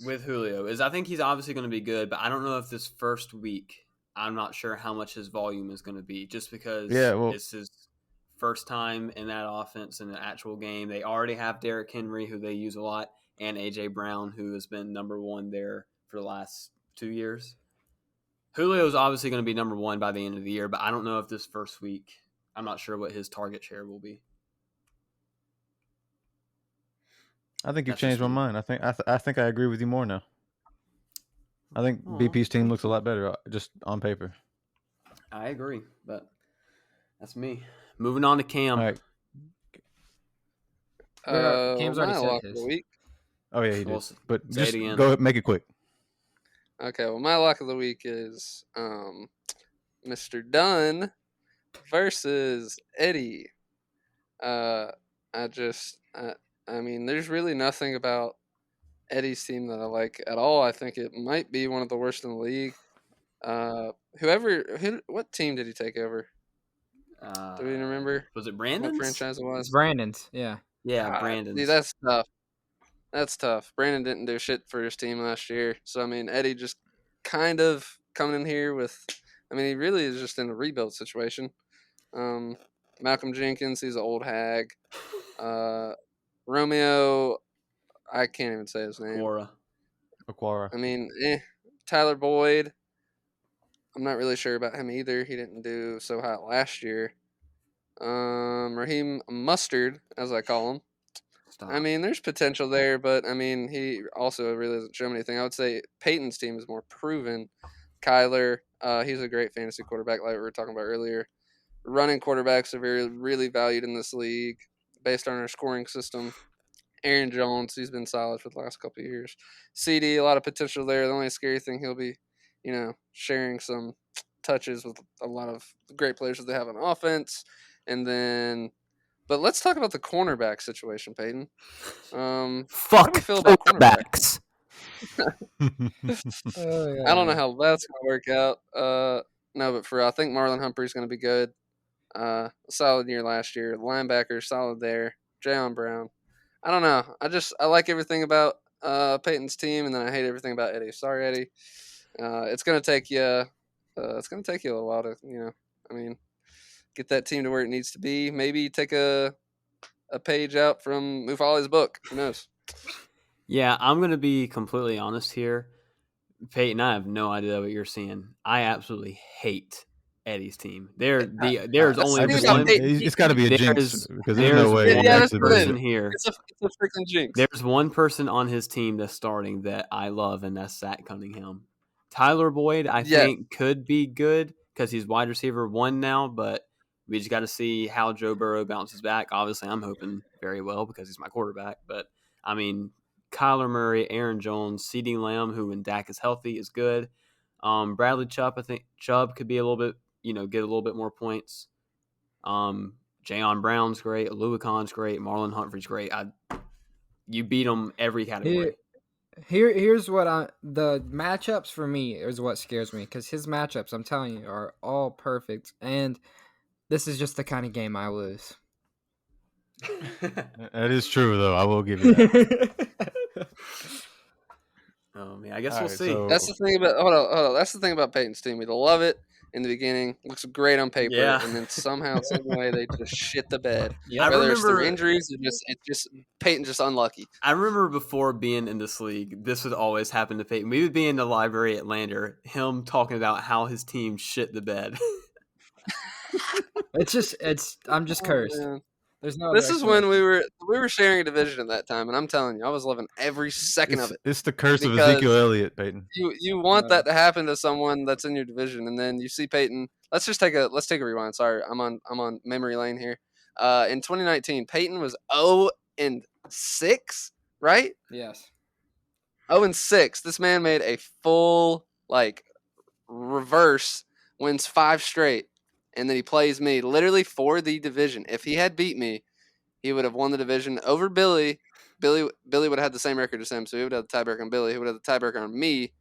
with Julio is I think he's obviously going to be good, but I don't know if this first week, I'm not sure how much his volume is going to be just because it's his first time in that offense in an actual game. They already have Derrick Henry, who they use a lot, and A.J. Brown, who has been number 1 there for the last 2 years. Julio is obviously going to be number 1 by the end of the year, but I don't know if this first week, I'm not sure what his target share will be. I think you've changed my mind. I think I agree with you more now. I think BP's team looks a lot better just on paper. I agree, but that's me. Moving on to Cam. All right. Cam's already said his. Week. Oh yeah, he did. But just go ahead, make it quick. Okay, well, my lock of the week is Mr. Dunn versus Eddie. I mean, there's really nothing about Eddie's team that I like at all. I think it might be one of the worst in the league. What team did he take over? Do we remember? Was it Brandon's? What franchise it was? It's Brandon's, yeah. Yeah, Brandon's. See, that's tough. That's tough. Brandon didn't do shit for his team last year. So, I mean, Eddie just kind of coming in here with – I mean, he really is just in a rebuild situation. Malcolm Jenkins, he's an old hag. Romeo, I can't even say his name. Aquara. I mean, Tyler Boyd, I'm not really sure about him either. He didn't do so hot last year. Raheem Mustard, as I call him. Stop. I mean, there's potential there, but, I mean, he also really doesn't show me anything. I would say Peyton's team is more proven. Kyler, he's a great fantasy quarterback like we were talking about earlier. Running quarterbacks are really valued in this league. based on our scoring system. Aaron Jones, he's been solid for the last couple of years. CD, a lot of potential there. The only scary thing, he'll be, sharing some touches with a lot of great players that they have on offense. And then, but let's talk about the cornerback situation, Peyton. Fuck how do we feel about cornerbacks? I don't know how that's going to work out. No, but I think Marlon Humphrey's going to be good. A solid year last year. Linebacker, solid there. Jayon Brown. I don't know. I like everything about Peyton's team, and then I hate everything about Eddie. Sorry, Eddie. It's going to take you. It's going to take you a little while to, get that team to where it needs to be. Maybe take a page out from Mufali's book. Who knows? Yeah, I'm going to be completely honest here. Peyton, I have no idea what you're seeing. I absolutely hate Eddie's team. There's only one. It's got to be a jinx because there's no way. One person here. It's a freaking jinx. There's one person on his team that's starting that I love, and that's Zach Cunningham. Tyler Boyd, I think, could be good because he's wide receiver 1 now, but we just got to see how Joe Burrow bounces back. Obviously, I'm hoping very well because he's my quarterback. But, Kyler Murray, Aaron Jones, CeeDee Lamb, who when Dak is healthy is good. Bradley Chubb, I think Chubb could be a little bit, get a little bit more points. Jayon Brown's great. Oluwakon's great. Marlon Humphrey's great. You beat them every category. Here's what the matchups for me is what scares me because his matchups, I'm telling you, are all perfect, and this is just the kind of game I lose. That is true, though. I will give you that. I guess we'll see. So... That's the thing about hold on. That's the thing about Peyton's team. We love it in the beginning. Looks great on paper, and then somehow, some way, they just shit the bed. Yeah, whether it's through injuries, it's just Peyton just unlucky. I remember before being in this league, this would always happen to Peyton. We would be in the library at Lander, him talking about how his team shit the bed. I'm just cursed. Man. There's no. This is when we were sharing a division at that time, and I'm telling you, I was loving every second of it. It's the curse of Ezekiel Elliott, Peyton. You want that to happen to someone that's in your division, and then you see Peyton. Let's take a rewind. Sorry, I'm on memory lane here. In 2019, Peyton was 0-6, right? Yes. 0-6. This man made a full reverse, wins 5 straight. And then he plays me literally for the division. If he had beat me, he would have won the division over Billy. Billy would have had the same record as him, so he would have the tiebreaker on Billy. He would have the tiebreaker on me.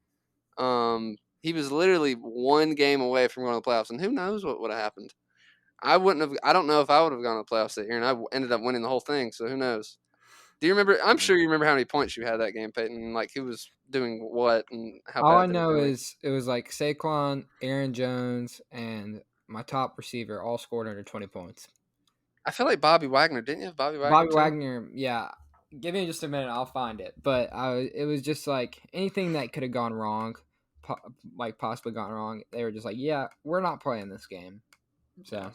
He was literally 1 game away from going to the playoffs, and who knows what would have happened. I don't know if I would have gone to the playoffs that year, and I ended up winning the whole thing, so who knows. Do you remember? I'm sure you remember how many points you had that game, Peyton, and who was doing what and how All bad I know is it was Saquon, Aaron Jones, and my top receiver all scored under 20 points. I feel like Bobby Wagner. Didn't you have Bobby Wagner? Bobby Wagner, yeah. Give me just a minute. I'll find it. But it was just anything that could have gone wrong, possibly gone wrong, they were just yeah, we're not playing this game. So,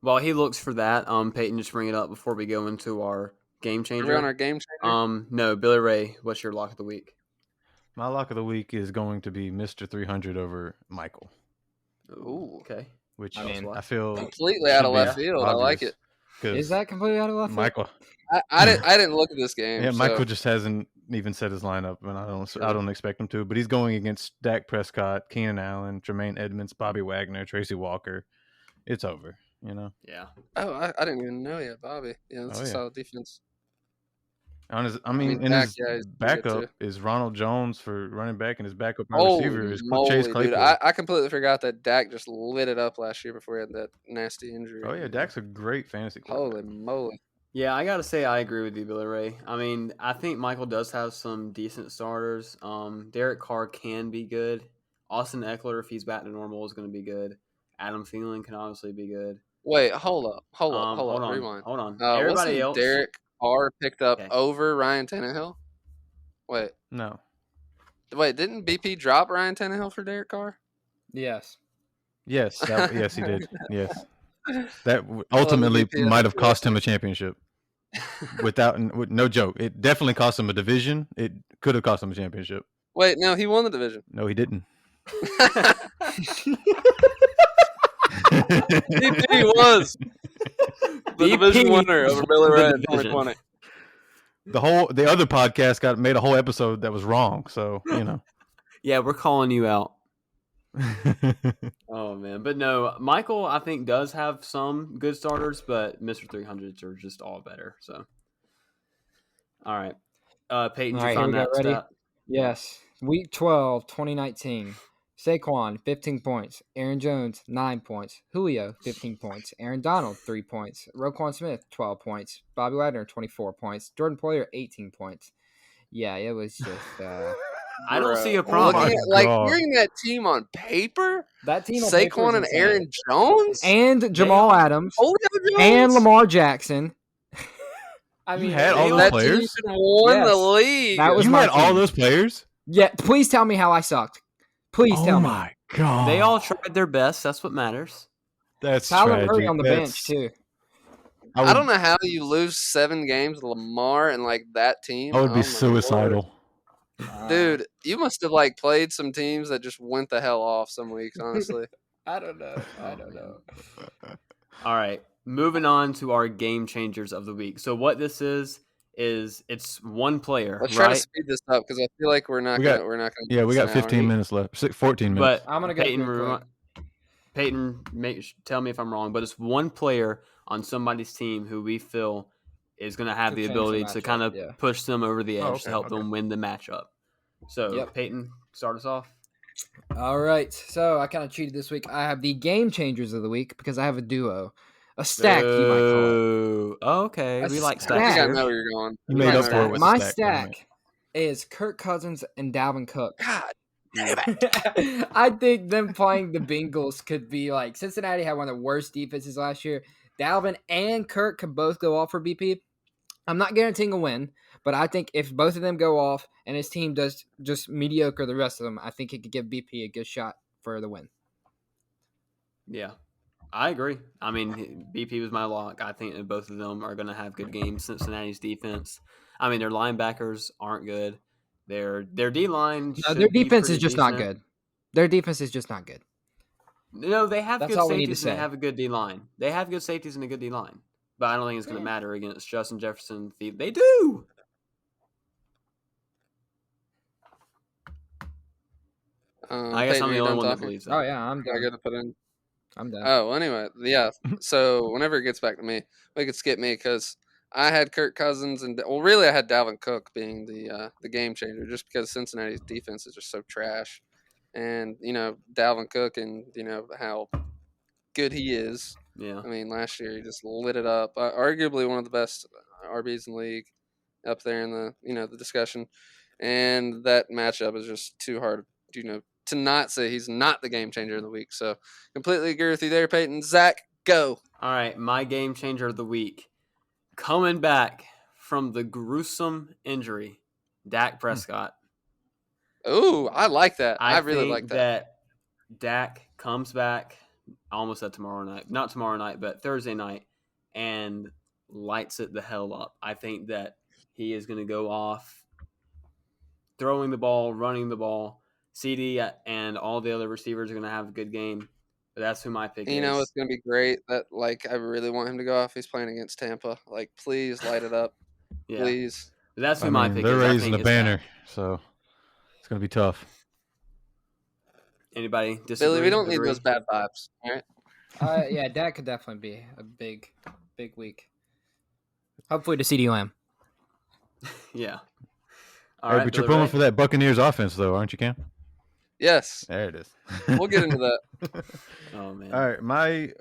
while he looks for that, Peyton, just bring it up before we go into our game changer. Are we on our game changer? No, Billy Ray, what's your lock of the week? My lock of the week is going to be Mr. 300 over Michael. Ooh, okay. Which I feel completely out of left field. I like it. Is that completely out of left field? Michael, I didn't look at this game. Yeah, Michael just hasn't even set his lineup, and I don't expect him to. But he's going against Dak Prescott, Keenan Allen, Jermaine Edmonds, Bobby Wagner, Tracy Walker. It's over. Yeah. Oh, I didn't even know yet, Bobby. Yeah, that's a solid defense. His backup is Ronald Jones for running back, and his backup receiver is Chase Claypool. Dude, I completely forgot that Dak just lit it up last year before he had that nasty injury. Oh, yeah, Dak's a great fantasy player. Holy moly. Yeah, I got to say I agree with you, Billy Ray. I think Michael does have some decent starters. Derek Carr can be good. Austin Eckler, if he's back to normal, is going to be good. Adam Thielen can obviously be good. Wait, hold up. Rewind. Hold on. Everybody else. Derek Carr picked up over Ryan Tannehill? Wait. No. Wait, didn't BP drop Ryan Tannehill for Derek Carr? Yes. Yes, yes, he did. Yes. That ultimately might have cost him a championship. With no joke. It definitely cost him a division. It could have cost him a championship. Wait, no, he won the division. No, he didn't. BP was the division winner over Billy Ray in 2020. The other podcast made a whole episode that was wrong, so Yeah, we're calling you out. Oh man, but no, Michael I think does have some good starters, but Mr. 300s are just all better. So, all right, Peyton, did you find that stat? Yes, Week 12, 2019. Saquon, 15 points. Aaron Jones, 9 points. Julio, 15 points. Aaron Donald, 3 points. Roquan Smith, 12 points. Bobby Wagner, 24 points. Jordan Poyer, 18 points. Yeah, it was just. I don't see a problem. Hearing that team on paper, that team on Saquon and Aaron Jones and Jamal Adams Julio Jones and Lamar Jackson. I mean, you had all those players. Won the league. That was you had all those players. Yeah, please tell me how I sucked. Please tell me. Oh my god! They all tried their best. That's what matters. That's Tyler Murray on the bench too. I don't know how you lose 7 games with Lamar and that team. I would be suicidal. Dude, you must have played some teams that just went the hell off some weeks, honestly. I don't know. All right, moving on to our game changers of the week. So what this is it's one player. Let's try to speed this up because I feel like we're not gonna. Yeah, we got 15 minutes left. 14 minutes. But I'm gonna go. Peyton, tell me if I'm wrong, but it's one player on somebody's team who we feel is going to have the ability to kind of push them over the edge to help them win the matchup. So, Peyton, start us off. All right. So, I kind of cheated this week. I have the game changers of the week because I have a duo. A stack, you might call it. Oh, okay. We like stacks. I think I know where you're going. You made up for it with my stack is Kirk Cousins and Dalvin Cook. God damn it. I think them playing the Bengals could be Cincinnati had one of the worst defenses last year. Dalvin and Kirk could both go off for BP. I'm not guaranteeing a win, but I think if both of them go off and his team does just mediocre the rest of them, I think it could give BP a good shot for the win. Yeah, I agree. I mean, BP was my lock. I think that both of them are going to have good games. Cincinnati's defense, I mean, their linebackers aren't good. Their D-line their defense is just not good. Their defense is just not good. No, they have good safeties and they have a good D-line. They have good safeties and a good D-line. But I don't think it's going to matter against Justin Jefferson. They do. I guess I'm the only one that believes that. Oh, yeah, I'm done. I got to put in. I'm done. Oh, anyway, yeah. So whenever it gets back to me, we could skip me because I had Kirk Cousins and really I had Dalvin Cook being the game changer just because Cincinnati's defense is just so trash, and Dalvin Cook and how good he is. Yeah. I mean, last year he just lit it up. Arguably one of the best RBs in the league, up there in the discussion, and that matchup is just too hard. To not say he's not the game changer of the week. So completely agree with you there, Peyton. Zach, go. All right, my game changer of the week. Coming back from the gruesome injury, Dak Prescott. Ooh, I like that. I really like that Dak comes back, I almost said tomorrow night. Not tomorrow night, but Thursday night, and lights it the hell up. I think that he is going to go off throwing the ball, running the ball. CD and all the other receivers are going to have a good game. But that's who my pick is. It's going to be great. That I really want him to go off. He's playing against Tampa. Please light it up. Yeah. Please. But that's who my pick they're is. They're raising the banner, so it's going to be tough. Anybody disagree? Billy, we don't need those bad vibes. All right. Yeah, Dak could definitely be a big week. Hopefully to CD Lamb. Yeah. All right, but you're pulling for that Buccaneers offense, though, aren't you, Cam? Yes. There it is. We'll get into that. Oh, man. All right, my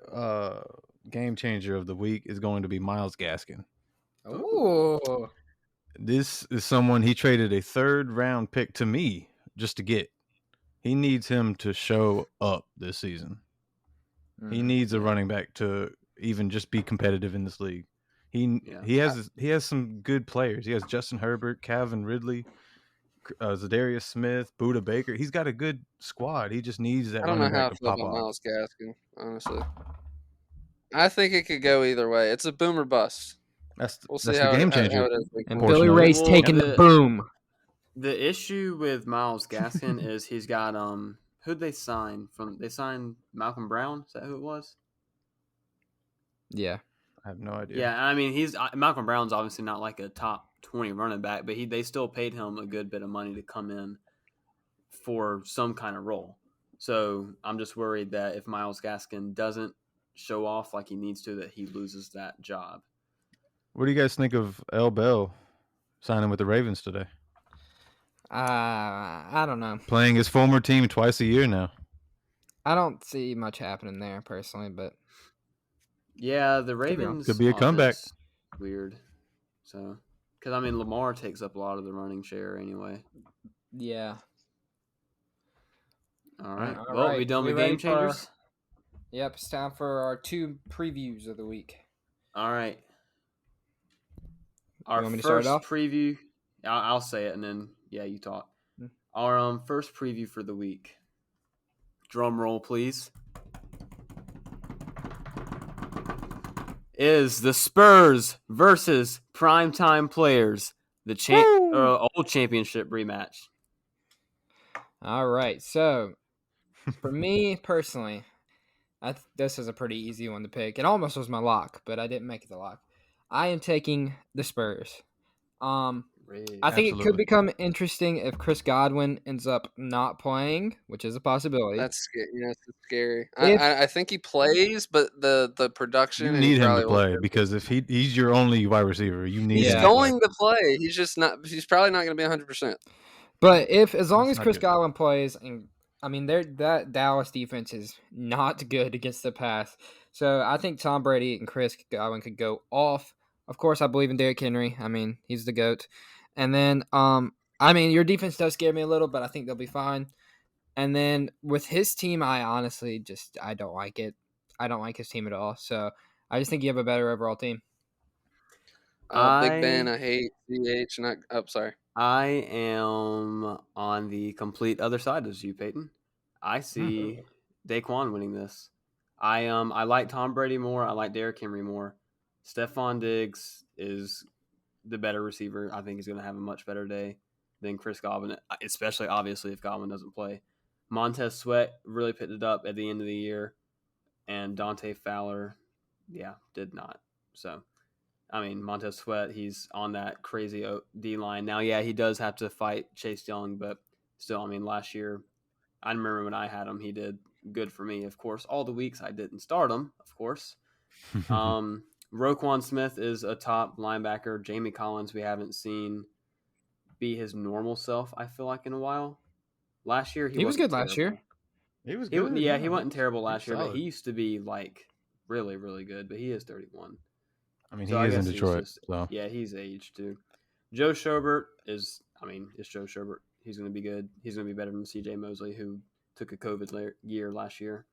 game changer of the week is going to be Myles Gaskin. Ooh. This is someone he traded a 3rd-round pick to me just to get. He needs him to show up this season. He needs a running back to even just be competitive in this league. He has some good players. He has Justin Herbert, Calvin Ridley, Zadarius Smith, Budda Baker. He's got a good squad. He just needs that. I don't know how I feel about Myles Gaskin, honestly. I think it could go either way. It's a boom or bust. We'll see how the game changer. And Billy Ray's taking the boom. The issue with Myles Gaskin is he's got who'd they sign from? They signed Malcolm Brown. Is that who it was? Yeah. I have no idea. Yeah, I mean, Malcolm Brown's obviously not like a top 20 running back, but they still paid him a good bit of money to come in for some kind of role. So I'm just worried that if Myles Gaskin doesn't show off like he needs to, that he loses that job. What do you guys think of L. Bell signing with the Ravens today? I don't know. Playing his former team twice a year now. I don't see much happening there personally, but yeah, the Ravens could be a comeback. Weird. So, because I mean, Lamar takes up a lot of the running share anyway. Yeah. All right. Well, we done with game changers. Yep, it's time for our 2 previews of the week. All right. Our first preview. I'll say it, and then you talk. Our first preview for the week. Drum roll, please. Is the Spurs versus primetime players, the old championship rematch. All right, so for me personally, this is a pretty easy one to pick. It almost was my lock, but I didn't make it the lock. I am taking the Spurs. I think it could become interesting if Chris Godwin ends up not playing, which is a possibility. That's scary. I think he plays, but the production. You need him to play because if he's your only wide receiver, you need. He's going to play. He's just not. He's probably not going to be 100%. But as long as Chris Godwin plays, and I mean, that Dallas defense is not good against the pass. So I think Tom Brady and Chris Godwin could go off. Of course, I believe in Derrick Henry. I mean, he's the GOAT. And then, I mean, your defense does scare me a little, but I think they'll be fine. And then with his team, I honestly I don't like it. I don't like his team at all. So I just think you have a better overall team. Big Ben, I hate CH. Sorry. I am on the complete other side as you, Peyton. I see Daquan winning this. I like Tom Brady more. I like Derrick Henry more. Stephon Diggs is the better receiver. I think he's going to have a much better day than Chris Godwin, especially obviously if Godwin doesn't play. Montez Sweat really picked it up at the end of the year, and Dante Fowler, did not. So, I mean, Montez Sweat, he's on that crazy D-line. Now, he does have to fight Chase Young, but still, I mean, last year, I remember when I had him, he did good for me. Of course, all the weeks I didn't start him, of course. Roquan Smith is a top linebacker. Jamie Collins, we haven't seen be his normal self, I feel like, in a while. Last year, he was good terrible. last year. He was good. He wasn't terrible last year, but he used to be, like, really, really good. But he is 31. I mean, he is in Detroit. So. Yeah, he's aged, too. Joe Schobert it's Joe Schobert. He's going to be good. He's going to be better than C.J. Mosley, who took a COVID year last year.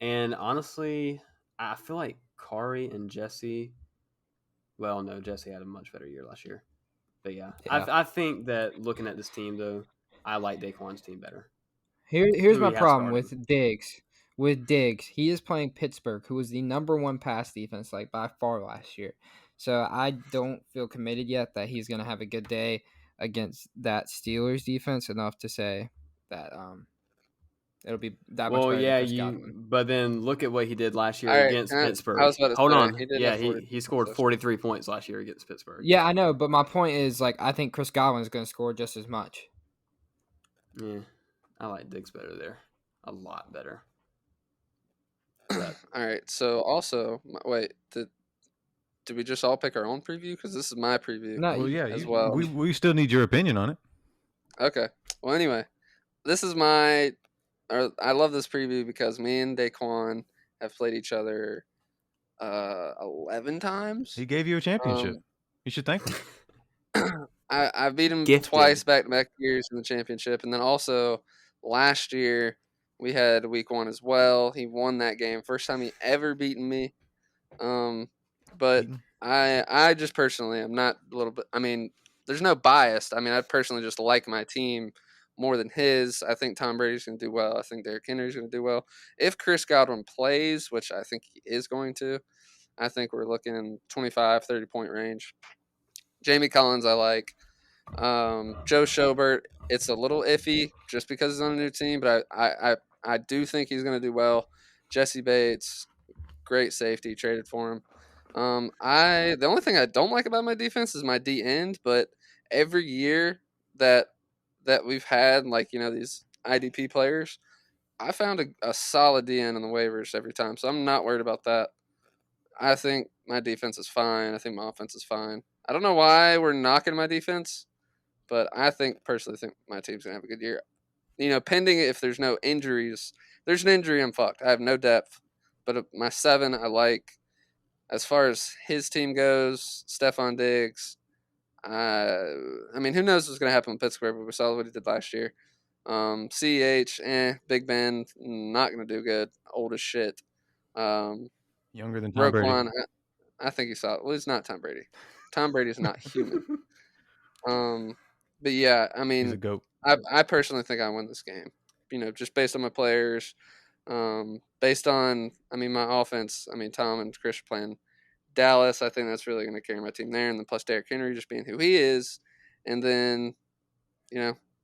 And honestly, I feel like Kari and Jesse. Well, no, Jesse had a much better year last year. But I think that looking at this team, though, I like Daquan's team better. Here's my problem with Diggs. With Diggs, he is playing Pittsburgh, who was the number 1 pass defense by far last year. So I don't feel committed yet that he's going to have a good day against that Steelers defense enough to say that it'll be that much better than Chris Godwin. But then look at what he did last year against Pittsburgh. I was about to Hold on. He scored 43 points last year against Pittsburgh. Yeah, I know, but my point is, I think Chris Godwin is going to score just as much. Yeah, I like Diggs better there. A lot better. All right, so also, wait, did we just all pick our own preview? Because this is my preview. No, we still need your opinion on it. Okay. Well, anyway, I love this preview because me and Daquan have played each other 11 times. He gave you a championship. You should thank him. I beat him twice back-to-back years in the championship, and then also last year we had week 1 as well. He won that game, first time he ever beaten me. But I just personally, I'm not a little bit. I mean, there's no bias. I mean, I personally just like my team more than his. I think Tom Brady's going to do well. I think Derrick Henry's going to do well. If Chris Godwin plays, which I think he is going to, I think we're looking in 25, 30-point range. Jamie Collins, I like. Joe Schobert, it's a little iffy just because he's on a new team, but I do think he's going to do well. Jesse Bates, great safety. Traded for him. The only thing I don't like about my defense is my D end, but every year that we've had, like, these IDP players, I found a solid D end on the waivers every time, so I'm not worried about that. I think my defense is fine. I think my offense is fine. I don't know why we're knocking my defense, but I personally think my team's gonna have a good year. Pending if there's no injuries. If there's an injury, I'm fucked. I have no depth, but my 7 I like. As far as his team goes, Stephon Diggs. I mean, who knows what's going to happen with Pittsburgh, but we saw what he did last year. CEH, Big Ben, not going to do good. Old as shit. Younger than Tom Brady. I think he's solid. Well, he's not Tom Brady. Tom Brady's not human. But yeah, I mean, he's a goat. I personally think I win this game. Just based on my players, based on, my offense. Tom and Chris are playing Dallas. I think that's really going to carry my team there, and then plus Derrick Henry just being who he is, and then,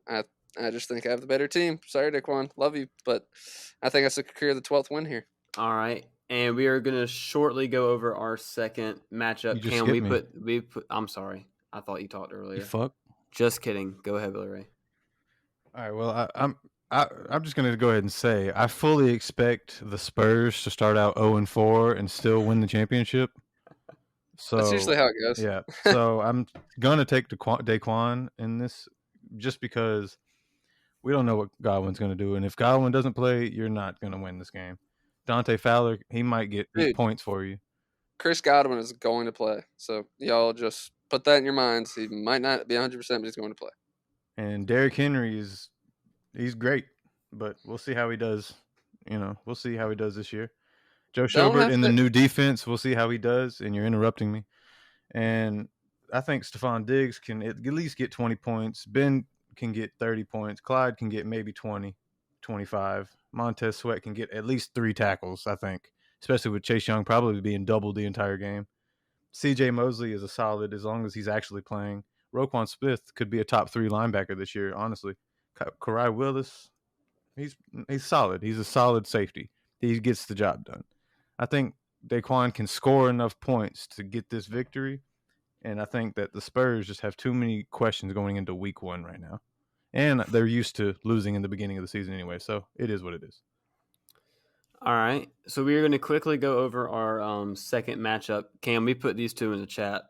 I just think I have the better team. Sorry, Daquan, love you, but I think I secure the 12th win here. All right, and we are going to shortly go over our second matchup. Can we put? I'm sorry, I thought you talked earlier. You fuck. Just kidding. Go ahead, Billy Ray. All right. Well, I'm just going to go ahead and say I fully expect the Spurs to start out 0-4 and still win the championship. So that's usually how it goes. Yeah. So I'm gonna take Daquan in this, just because we don't know what Godwin's gonna do, and if Godwin doesn't play, you're not gonna win this game. Dante Fowler, he might get 8 points for you. Chris Godwin is going to play, so y'all just put that in your minds. He might not be 100%, but he's going to play. And Derrick Henry he's great, but we'll see how he does. We'll see how he does this year. Joe Schobert in the new defense, we'll see how he does. And you're interrupting me. And I think Stephon Diggs can at least get 20 points. Ben can get 30 points. Clyde can get maybe 20, 25. Montez Sweat can get at least 3 tackles, I think, especially with Chase Young probably being doubled the entire game. CJ Mosley is a solid as long as he's actually playing. Roquan Smith could be a top 3 linebacker this year, honestly. Kari Willis, he's solid. He's a solid safety. He gets the job done. I think Daquan can score enough points to get this victory, and I think that the Spurs just have too many questions going into week 1 right now. And they're used to losing in the beginning of the season anyway, so it is what it is. All right, so we're going to quickly go over our second matchup. Cam, we put these two in the chat,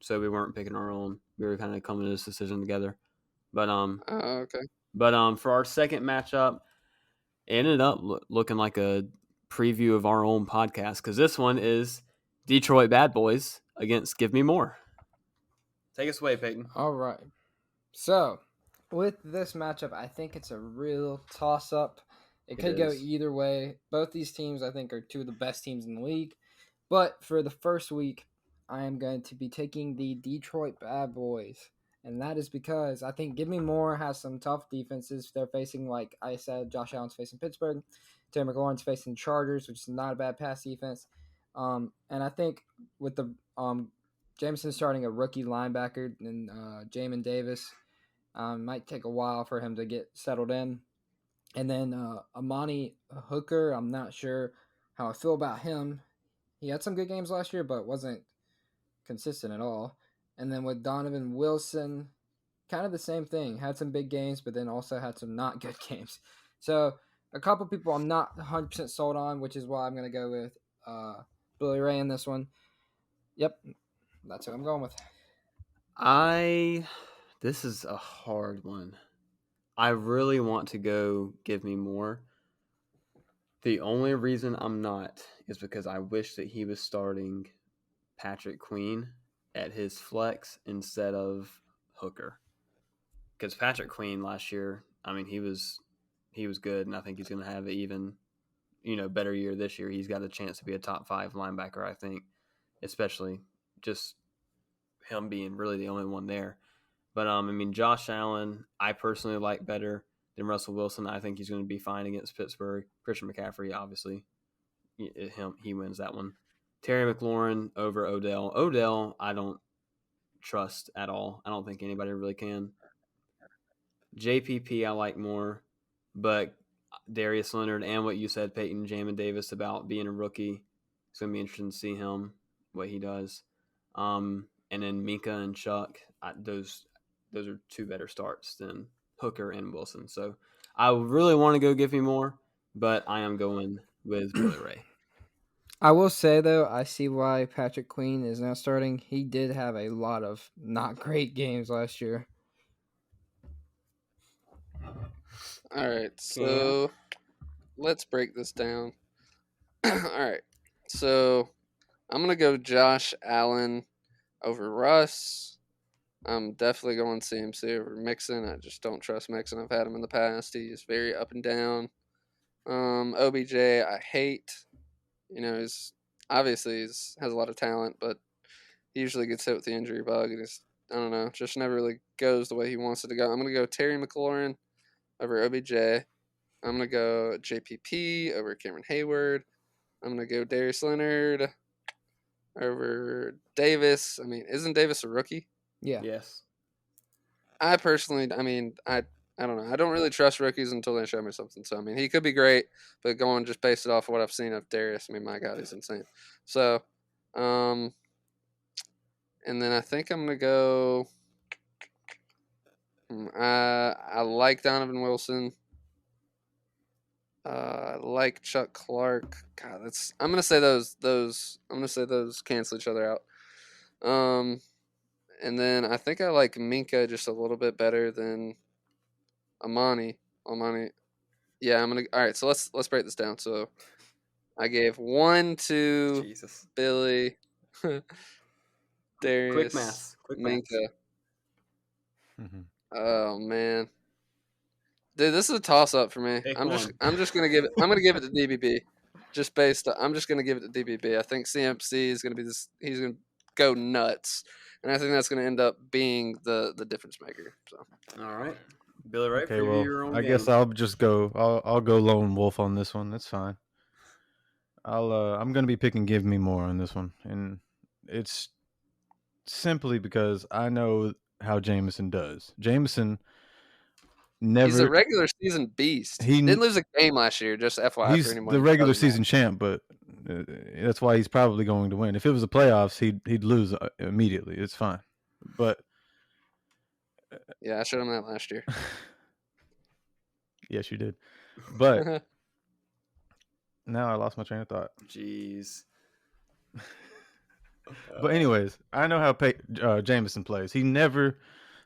so we weren't picking our own. We were kind of coming to this decision together. But okay. But for our second matchup, it ended up looking like a preview of our own podcast, because this one is Detroit Bad Boys against Give Me More. Take us away, Peyton. All right. So, with this matchup, I think it's a real toss-up. It could go either way. Both these teams, I think, are two of the best teams in the league. But for the first week, I am going to be taking the Detroit Bad Boys. And that is because I think Give Me More has some tough defenses. They're facing, like I said, Josh Allen's facing Pittsburgh. Terry McLaurin's facing Chargers, which is not a bad pass defense. And I think with the Jameson starting a rookie linebacker and Jamin Davis, might take a while for him to get settled in. And then Amani Hooker, I'm not sure how I feel about him. He had some good games last year, but wasn't consistent at all. And then with Donovan Wilson, kind of the same thing. Had some big games, but then also had some not good games. So a couple people I'm not 100% sold on, which is why I'm going to go with Billy Ray in this one. Yep, that's what I'm going with. This is a hard one. I really want to go Give Me More. The only reason I'm not is because I wish that he was starting Patrick Queen at his flex instead of Hooker. Because Patrick Queen last year, he was good, and I think he's going to have an even, better year this year. He's got a chance to be a top 5 linebacker, I think, especially just him being really the only one there. But, Josh Allen, I personally like better than Russell Wilson. I think he's going to be fine against Pittsburgh. Christian McCaffrey, obviously, he wins that one. Terry McLaurin over Odell. Odell, I don't trust at all. I don't think anybody really can. JPP, I like more. But Darius Leonard and what you said, Peyton, Jamin Davis, about being a rookie, It's gonna be interesting to see him what he does. And then Minka and Chuck, those are two better starts than Hooker and Wilson. So I really want to go give me more, but I am going with Billy Ray. I will say, though, I see why Patrick Queen is now starting. He did have a lot of not great games last year. All right, so let's break this down. All right, so I'm going to go Josh Allen over Russ. I'm definitely going CMC over Mixon. I just don't trust Mixon. I've had him in the past. He's very up and down. OBJ, I hate. He's obviously has a lot of talent, but he usually gets hit with the injury bug, and I don't know, just never really goes the way he wants it to go. I'm going to go Terry McLaurin over OBJ. I'm going to go JPP over Cameron Hayward. I'm going to go Darius Leonard over Davis. I mean, isn't Davis a rookie? Yeah. Yes. I personally, I don't know. I don't really trust rookies until they show me something. So, I mean, he could be great, but going just based it off of what I've seen of Darius, I mean, my God, he's insane. So, and then I think I'm going to go, I like Donovan Wilson. I like Chuck Clark. God, I'm going to say those cancel each other out. And then I think I like Minka just a little bit better than Amani. Yeah, all right, so let's break this down. So I gave 1 to Billy, Darius, Minka. Mm-hmm. Oh man. Dude, this is a toss up for me. I'm just gonna give it to DBB. I'm just gonna give it to DBB. I think CMC is gonna be he's gonna go nuts. And I think that's gonna end up being the difference maker. So all right. Billy Ray, okay, well, I guess I'll just go. I'll go lone wolf on this one. That's fine. I'm gonna be picking give me more on this one, and it's simply because I know how Jameson does. Jameson never. He's a regular season beast. He didn't lose a game last year. Just FYI, he's for anyone the regular season champ, but that's why he's probably going to win. If it was the playoffs, he'd lose immediately. It's fine, but yeah, I showed him that last year. Yes, you did. But now I lost my train of thought. Jeez. But anyways, I know how Jameson plays. He never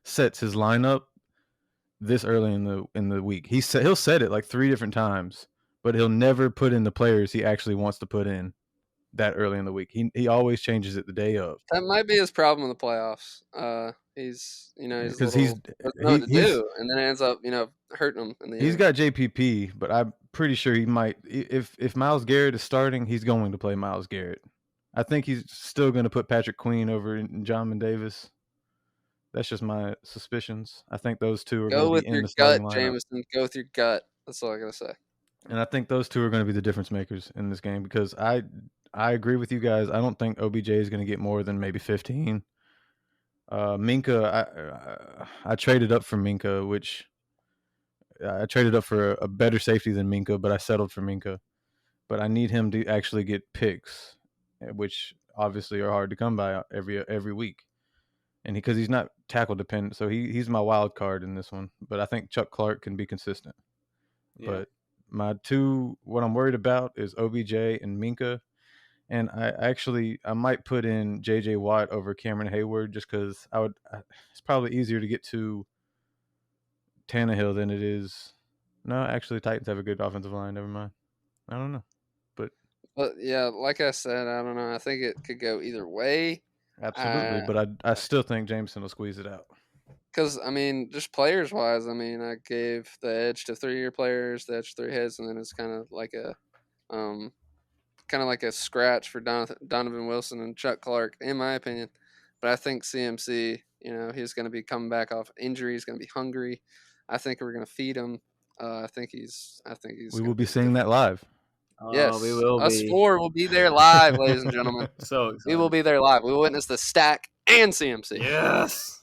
sets his lineup this early in the week. He'll set it like 3 different times, but he'll never put in the players he actually wants to put in that early in the week. He always changes it the day of. That might be his problem in the playoffs. He's because he's nothing to do, and then it ends up hurting him in the end. He's got JPP, but I'm pretty sure he might. If Myles Garrett is starting, he's going to play Myles Garrett. I think he's still going to put Patrick Queen over Jamin Davis. That's just my suspicions. I think those two are going to be in the starting lineup. Go with your gut, Jameson. Go with your gut. That's all I gotta say. And I think those two are going to be the difference makers in this game because I agree with you guys. I don't think OBJ is going to get more than maybe 15. Minka, I traded up for Minka, which I traded up for a better safety than Minka, but I settled for Minka. But I need him to actually get picks, which obviously are hard to come by every week. And because he's not tackle dependent, so he's my wild card in this one. But I think Chuck Clark can be consistent. Yeah. But what I'm worried about is OBJ and Minka. And I might put in JJ Watt over Cameron Hayward just because it's probably easier to get to Tannehill than it is. No, actually, Titans have a good offensive line. Never mind. I don't know. But yeah, like I said, I don't know. I think it could go either way. Absolutely, but I still think Jameson will squeeze it out. Because, just players-wise, I gave the edge to 3-year players, the edge to 3 hits, and then it's kind of like a scratch for Donovan Wilson and Chuck Clark, in my opinion. But I think CMC, he's going to be coming back off injury. He's going to be hungry. I think we're going to feed him. I think he's. We will be seeing that live. Yes, we will. Us 4 will be there live, ladies and gentlemen. So excited. We will be there live. We will witness the stack and CMC. Yes.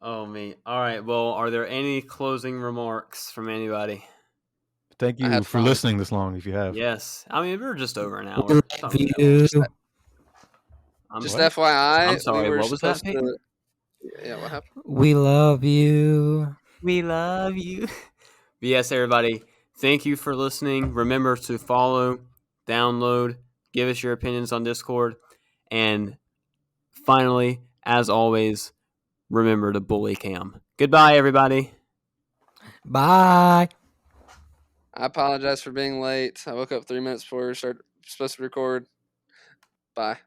Oh me. All right. Well, are there any closing remarks from anybody? Thank you for listening this long. If you have, yes, I mean we're just over an hour. Just FYI, I'm sorry. What was that, Peyton? Yeah, what happened? We love you. We love you. But yes, everybody. Thank you for listening. Remember to follow, download, give us your opinions on Discord, and finally, as always, remember to bully Cam. Goodbye, everybody. Bye. I apologize for being late. I woke up 3 minutes before we were supposed to record. Bye.